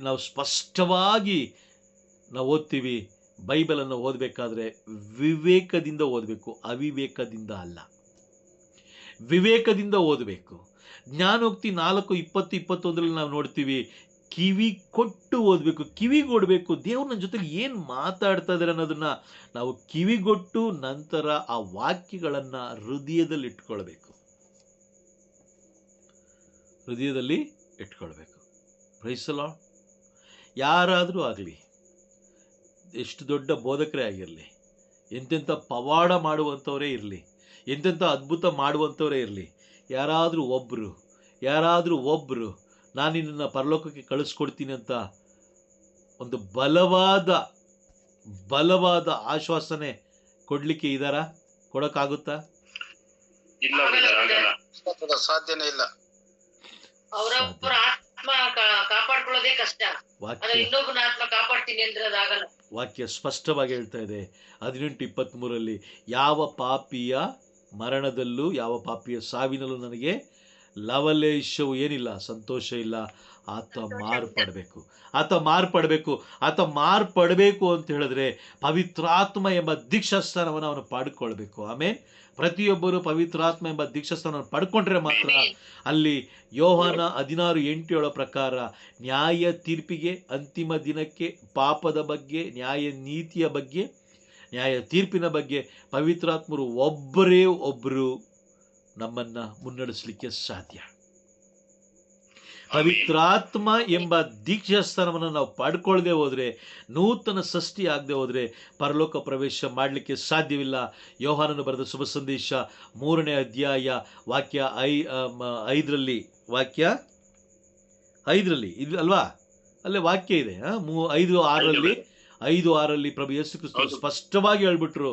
ನಾವು ಸ್ಪಷ್ಟವಾಗಿ ನಾವು ಓದ್ತೀವಿ, ಬೈಬಲನ್ನು ಓದಬೇಕಾದ್ರೆ ವಿವೇಕದಿಂದ ಓದಬೇಕು, ಅವಿವೇಕದಿಂದ ಅಲ್ಲ. ವಿವೇಕದಿಂದ ಓದಬೇಕು. ಜ್ಞಾನೋಕ್ತಿ 4:20-21 ನಾವು ನೋಡ್ತೀವಿ, ಕಿವಿ ಕೊಟ್ಟು ಓದಬೇಕು, ಕಿವಿಗೊಡಬೇಕು. ದೇವ್ರ ನನ್ನ ಜೊತೆಲಿ ಏನು ಮಾತಾಡ್ತಾ ಇದ್ದಾರೆ ಅನ್ನೋದನ್ನ ನಾವು ಕಿವಿಗೊಟ್ಟು ನಂತರ ಆ ವಾಕ್ಯಗಳನ್ನು ಹೃದಯದಲ್ಲಿ ಇಟ್ಕೊಳ್ಬೇಕು. Praise the Lord. ಯಾರಾದರೂ ಆಗಲಿ, ಎಷ್ಟು ದೊಡ್ಡ ಬೋಧಕರೇ ಆಗಿರಲಿ, ಎಂತೆಂಥ ಪವಾಡ ಮಾಡುವಂಥವರೇ ಇರಲಿ, ಎಂತೆಂಥ ಅದ್ಭುತ ಮಾಡುವಂಥವರೇ ಇರಲಿ, ಯಾರಾದರೂ ಒಬ್ಬರು ನಾನು ನಿನ್ನನ್ನು ಪರಲೋಕಕ್ಕೆ ಕಳಿಸ್ಕೊಡ್ತೀನಿ ಅಂತ ಒಂದು ಬಲವಾದ ಆಶ್ವಾಸನೆ ಕೊಡಲಿಕ್ಕೆ ಇದ್ದಾರಾ? ಕೊಡಕ್ಕಾಗುತ್ತಾ? ಇಲ್ಲ ಬ್ರದರ್, ಆಗಲ್ಲ. ಸಾಧ್ಯನೇ ಇಲ್ಲ. ಅವರವರ ಆತ್ಮ ಕಾಪಾಡ್ಕೊಳ್ಳೋದೇ ಕಷ್ಟ. ವಾಕ್ಯ ಇನ್ನೊಬ್ಬನ ಆತ್ಮ ಕಾಪಾಡ್ತೀನಿ ಅಂದ್ರೆ ಅದಾಗಲ್ಲ. ವಾಕ್ಯ ಸ್ಪಷ್ಟವಾಗಿ ಹೇಳ್ತಾ ಇದೆ 18:23 ಯಾವ ಪಾಪಿಯ ಮರಣದಲ್ಲೂ ಯಾವ ಪಾಪಿಯ ಸಾವಿನಲ್ಲೂ ನನಗೆ ಲವಲೇಶವು ಏನಿಲ್ಲ, ಸಂತೋಷ ಇಲ್ಲ. ಆತ ಮಾರ್ಪಡಬೇಕು, ಆತ ಮಾರ್ಪಡಬೇಕು ಅಂತ ಹೇಳಿದ್ರೆ ಪವಿತ್ರಾತ್ಮ ಎಂಬ ದೀಕ್ಷಾಸ್ಥಾನವನ್ನು ಅವನು ಪಡ್ಕೊಳ್ಬೇಕು. ಆಮೇಲೆ ಪ್ರತಿಯೊಬ್ಬರು ಪವಿತ್ರಾತ್ಮ ಎಂಬ ದೀಕ್ಷಾಸ್ಥಾನವನ್ನು ಪಡ್ಕೊಂಡ್ರೆ ಮಾತ್ರ ಅಲ್ಲಿ ಯೋಹಾನ 16:8 ಪ್ರಕಾರ ನ್ಯಾಯ ತೀರ್ಪಿಗೆ, ಅಂತಿಮ ದಿನಕ್ಕೆ, ಪಾಪದ ಬಗ್ಗೆ, ನ್ಯಾಯ ನೀತಿಯ ಬಗ್ಗೆ, ನ್ಯಾಯ ತೀರ್ಪಿನ ಬಗ್ಗೆ ಪವಿತ್ರಾತ್ಮರು ಒಬ್ಬರು ನಮ್ಮನ್ನ ಮುನ್ನಡೆಸಲಿಕ್ಕೆ ಸಾಧ್ಯ. ಪವಿತ್ರಾತ್ಮ ಎಂಬ ದೀಕ್ಷಾಸ್ಥಾನವನ್ನು ನಾವು ಪಡ್ಕೊಳ್ಳದೆ ಹೋದರೆ, ನೂತನ ಸೃಷ್ಟಿ ಆಗದೆ ಹೋದರೆ ಪರಲೋಕ ಪ್ರವೇಶ ಮಾಡಲಿಕ್ಕೆ ಸಾಧ್ಯವಿಲ್ಲ. ಯೋಹಾನನು ಬರೆದ ಶುಭ ಸಂದೇಶ 3ನೇ ಅಧ್ಯಾಯ ವಾಕ್ಯ 5ರಲ್ಲಿ ಇದು ಅಲ್ವಾ, ಅಲ್ಲೇ ವಾಕ್ಯ ಇದೆ. 5:6 ಪ್ರಭು ಯೇಸು ಕ್ರಿಸ್ತರು ಸ್ಪಷ್ಟವಾಗಿ ಹೇಳ್ಬಿಟ್ರು,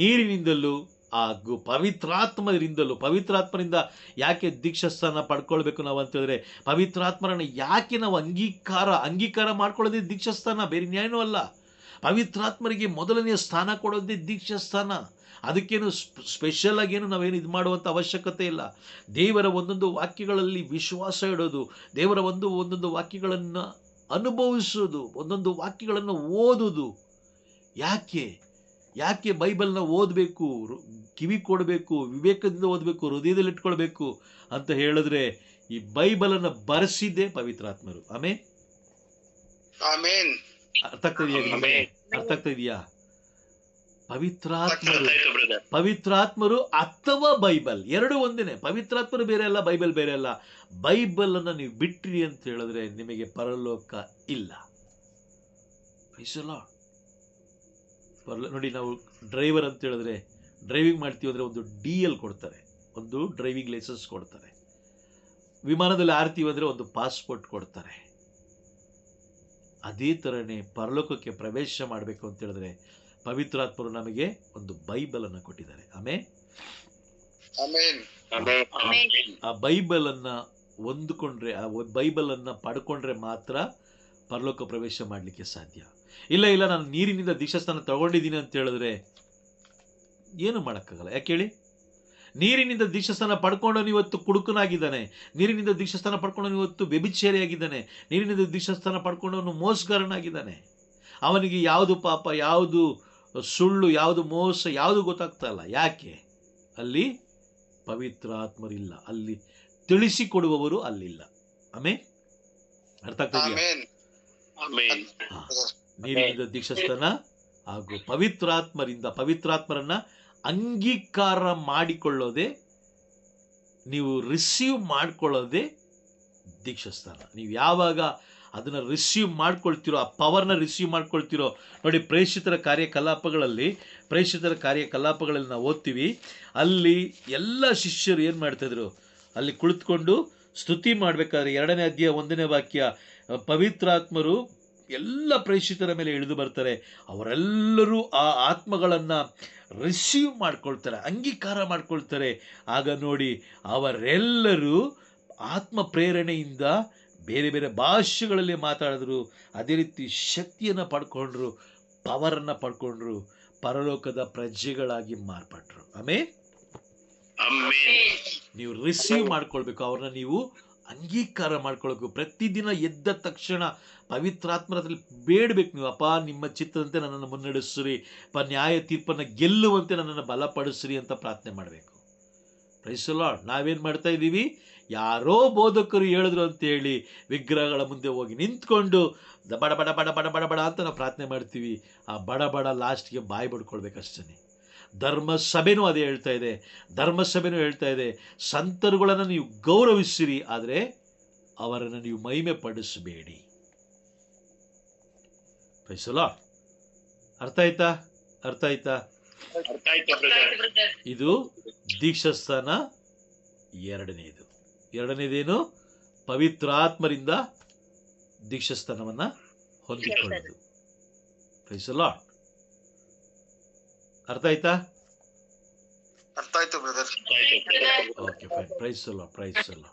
ನೀರಿನಿಂದಲೂ ಹಾಗೂ ಪವಿತ್ರಾತ್ಮರಿಂದ ಯಾಕೆ ದೀಕ್ಷಾಸ್ಥಾನ ಪಡ್ಕೊಳ್ಬೇಕು ನಾವು ಅಂತ ಹೇಳಿದ್ರೆ, ಪವಿತ್ರಾತ್ಮರನ್ನ ಯಾಕೆ ನಾವು ಅಂಗೀಕಾರ ಮಾಡ್ಕೊಳ್ಳೋದೇ ದೀಕ್ಷಾಸ್ಥಾನ, ಬೇರೆ ನ್ಯಾಯನೂ ಅಲ್ಲ. ಪವಿತ್ರಾತ್ಮರಿಗೆ ಮೊದಲನೆಯ ಸ್ಥಾನ ಕೊಡೋದೇ ದೀಕ್ಷಾಸ್ಥಾನ. ಅದಕ್ಕೇನು ಸ್ಪೆಷಲ್ ಆಗೇನು ನಾವೇನು ಇದು ಮಾಡುವಂಥ ಅವಶ್ಯಕತೆ ಇಲ್ಲ. ದೇವರ ಒಂದೊಂದು ವಾಕ್ಯಗಳಲ್ಲಿ ವಿಶ್ವಾಸ ಇಡೋದು, ದೇವರ ಒಂದೊಂದು ವಾಕ್ಯಗಳನ್ನು ಅನುಭವಿಸೋದು, ಒಂದೊಂದು ವಾಕ್ಯಗಳನ್ನು ಓದೋದು. ಯಾಕೆ ಬೈಬಲ್ನ ಓದಬೇಕು, ಕಿವಿ ಕೊಡಬೇಕು, ವಿವೇಕದಿಂದ ಓದಬೇಕು, ಹೃದಯದಲ್ಲಿ ಇಟ್ಕೊಳ್ಬೇಕು ಅಂತ ಹೇಳಿದ್ರೆ ಈ ಬೈಬಲನ್ನು ಬರೆಸಿದ್ದೇ ಪವಿತ್ರಾತ್ಮರು. ಆಮೇನ್. ಅರ್ಥ ಆಗ್ತಾ ಇದೆಯಾ? ಪವಿತ್ರಾತ್ಮರು ಅಥವಾ ಬೈಬಲ್ ಎರಡು ಒಂದೇನೆ. ಪವಿತ್ರಾತ್ಮರು ಬೇರೆ ಅಲ್ಲ, ಬೈಬಲ್ ಬೇರೆ ಅಲ್ಲ. ಬೈಬಲ್ ಅನ್ನ ನೀವು ಬಿಟ್ರಿ ಅಂತ ಹೇಳಿದ್ರೆ ನಿಮಗೆ ಪರಲೋಕ ಇಲ್ಲ. ನೋಡಿ, ನಾವು ಡ್ರೈವರ್ ಅಂತ ಹೇಳಿದ್ರೆ ಡ್ರೈವಿಂಗ್ ಮಾಡ್ತೀವಿ ಅಂದರೆ ಒಂದು DL ಕೊಡ್ತಾರೆ, ಒಂದು ಡ್ರೈವಿಂಗ್ ಲೈಸೆನ್ಸ್ ಕೊಡ್ತಾರೆ. ವಿಮಾನದಲ್ಲಿ ಆರ್ತೀವಿ ಅಂದರೆ ಒಂದು ಪಾಸ್ಪೋರ್ಟ್ ಕೊಡ್ತಾರೆ. ಅದೇ ಥರನೇ ಪರಲೋಕಕ್ಕೆ ಪ್ರವೇಶ ಮಾಡಬೇಕು ಅಂತ ಹೇಳಿದ್ರೆ ಪವಿತ್ರಾತ್ಮರು ನಮಗೆ ಒಂದು ಬೈಬಲನ್ನು ಕೊಟ್ಟಿದ್ದಾರೆ. ಆ ಬೈಬಲನ್ನು ಹೊಂದಿಕೊಂಡ್ರೆ, ಆ ಬೈಬಲನ್ನು ಪಡ್ಕೊಂಡ್ರೆ ಮಾತ್ರ ಪರಲೋಕ ಪ್ರವೇಶ ಮಾಡಲಿಕ್ಕೆ ಸಾಧ್ಯ. ಇಲ್ಲ ನಾನು ನೀರಿನಿಂದ ದೀಕ್ಷಾಸ್ಥಾನ ತಗೊಂಡಿದ್ದೀನಿ ಅಂತ ಹೇಳಿದ್ರೆ ಏನು ಮಾಡೋಕ್ಕಾಗಲ್ಲ. ಯಾಕೆ ಹೇಳಿ? ನೀರಿನಿಂದ ದೀಕ್ಷಾಸ್ಥಾನ ಪಡ್ಕೊಂಡವನು ಇವತ್ತು ಕುಡುಕನಾಗಿದ್ದಾನೆ, ನೀರಿನಿಂದ ದೀಕ್ಷಾಸ್ಥಾನ ಪಡ್ಕೊಂಡವನು ಇವತ್ತು ವ್ಯಭಿಚಾರಿಯಾಗಿದ್ದಾನೆ, ನೀರಿನಿಂದ ದೀಕ್ಷಾಸ್ಥಾನ ಪಡ್ಕೊಂಡವನು ಮೋಸಗಾರನಾಗಿದ್ದಾನೆ. ಅವನಿಗೆ ಯಾವುದು ಪಾಪ, ಯಾವುದು ಸುಳ್ಳು, ಯಾವುದು ಮೋಸ, ಯಾವುದು ಗೊತ್ತಾಗ್ತಾ ಇಲ್ಲ. ಯಾಕೆ? ಅಲ್ಲಿ ಪವಿತ್ರಾತ್ಮರಿಲ್ಲ, ಅಲ್ಲಿ ತಿಳಿಸಿಕೊಡುವವರು ಅಲ್ಲಿಲ್ಲ. ಅರ್ಥ ಆಗ್ತಾ ಇದೆಯಾ? ನೀರಿನಿಂದ ದೀಕ್ಷಾಸ್ಥಾನ ಹಾಗೂ ಪವಿತ್ರಾತ್ಮರನ್ನ ಅಂಗೀಕಾರ ಮಾಡಿಕೊಳ್ಳೋದೆ, ನೀವು ರಿಸೀವ್ ಮಾಡ್ಕೊಳ್ಳೋದೆ ದೀಕ್ಷಾಸ್ಥಾನ. ನೀವು ಯಾವಾಗ ಅದನ್ನು ರಿಸೀವ್ ಮಾಡ್ಕೊಳ್ತಿರೋ, ಆ ಪವರ್ನ ರಿಸೀವ್ ಮಾಡ್ಕೊಳ್ತಿರೋ ನೋಡಿ. ಪ್ರೇಷಿತರ ಕಾರ್ಯಕಲಾಪಗಳಲ್ಲಿ ನಾವು ಓದ್ತೀವಿ, ಅಲ್ಲಿ ಎಲ್ಲ ಶಿಷ್ಯರು ಏನು ಮಾಡ್ತಾಯಿದ್ರು, ಅಲ್ಲಿ ಕುಳಿತುಕೊಂಡು ಸ್ತುತಿ ಮಾಡಬೇಕಾದ್ರೆ 2ನೇ ಅಧ್ಯಾಯ 1ನೇ ವಾಕ್ಯ, ಪವಿತ್ರಾತ್ಮರು ಎಲ್ಲ ಪ್ರೇಷಿತರ ಮೇಲೆ ಇಳಿದು ಬರ್ತಾರೆ. ಅವರೆಲ್ಲರೂ ಆ ಆತ್ಮಗಳನ್ನು ರಿಸೀವ್ ಮಾಡ್ಕೊಳ್ತಾರೆ, ಅಂಗೀಕಾರ ಮಾಡ್ಕೊಳ್ತಾರೆ. ಆಗ ನೋಡಿ, ಅವರೆಲ್ಲರೂ ಆತ್ಮ ಪ್ರೇರಣೆಯಿಂದ ಬೇರೆ ಬೇರೆ ಭಾಷೆಗಳಲ್ಲಿ ಮಾತಾಡಿದ್ರು, ಅದೇ ರೀತಿ ಶಕ್ತಿಯನ್ನು ಪಡ್ಕೊಂಡ್ರು, ಪವರನ್ನು ಪಡ್ಕೊಂಡ್ರು, ಪರಲೋಕದ ಪ್ರಜೆಗಳಾಗಿ ಮಾರ್ಪಟ್ರು. ನೀವು ರಿಸೀವ್ ಮಾಡ್ಕೊಳ್ಬೇಕು, ಅವ್ರನ್ನ ನೀವು ಅಂಗೀಕಾರ ಮಾಡ್ಕೊಳ್ಬೇಕು. ಪ್ರತಿದಿನ ಎದ್ದ ತಕ್ಷಣ ಪವಿತ್ರಾತ್ಮರಲ್ಲಿ ಬೇಡಬೇಕು ನೀವು, ಅಪ್ಪ ನಿಮ್ಮ ಚಿತ್ತದಂತೆ ನನ್ನನ್ನು ಮುನ್ನಡೆಸ್ರಿ, ನ್ಯಾಯ ತೀರ್ಪನ್ನು ಗೆಲ್ಲುವಂತೆ ನನ್ನನ್ನು ಬಲಪಡಿಸ್ರಿ ಅಂತ ಪ್ರಾರ್ಥನೆ ಮಾಡಬೇಕು. Praise the Lord. ನಾವೇನು ಮಾಡ್ತಾ ಇದ್ದೀವಿ? ಯಾರೋ ಬೋಧಕರು ಹೇಳಿದ್ರು ಅಂತೇಳಿ ವಿಗ್ರಹಗಳ ಮುಂದೆ ಹೋಗಿ ನಿಂತ್ಕೊಂಡು ಬಡ ಬಡ ಬಡ ಬಡ ಬಡ ಬಡ ಅಂತ ನಾವು ಪ್ರಾರ್ಥನೆ ಮಾಡ್ತೀವಿ. ಆ ಬಡ ಬಡ ಲಾಸ್ಟ್ಗೆ ಬಾಯಿ ಬಡ್ಕೊಳ್ಬೇಕಷ್ಟೇ. ಧರ್ಮಸಭೆನೂ ಅದೇ ಹೇಳ್ತಾ ಇದೆ, ಸಂತರುಗಳನ್ನು ನೀವು ಗೌರವಿಸಿರಿ, ಆದರೆ ಅವರನ್ನು ನೀವು ಮಹಿಮೆ ಪಡಿಸಬೇಡಿ. Price the Lord. ಅರ್ಥ ಆಯ್ತಾ? ಇದು ದೀಕ್ಷಾಸ್ಥಾನ ಎರಡನೇದೇನು? ಪವಿತ್ರಾತ್ಮರಿಂದ ದೀಕ್ಷಾಸ್ಥಾನವನ್ನು ಹೊಂದಿಕೊಳ್ಳೋದು. Praise the Lord. ಅರ್ಥ ಆಯ್ತಾ? ಅರ್ಥ ಆಯ್ತು ಬ್ರದರ್. Okay fine. ಪ್ರೈಸ್ ಅಲ್ಲ.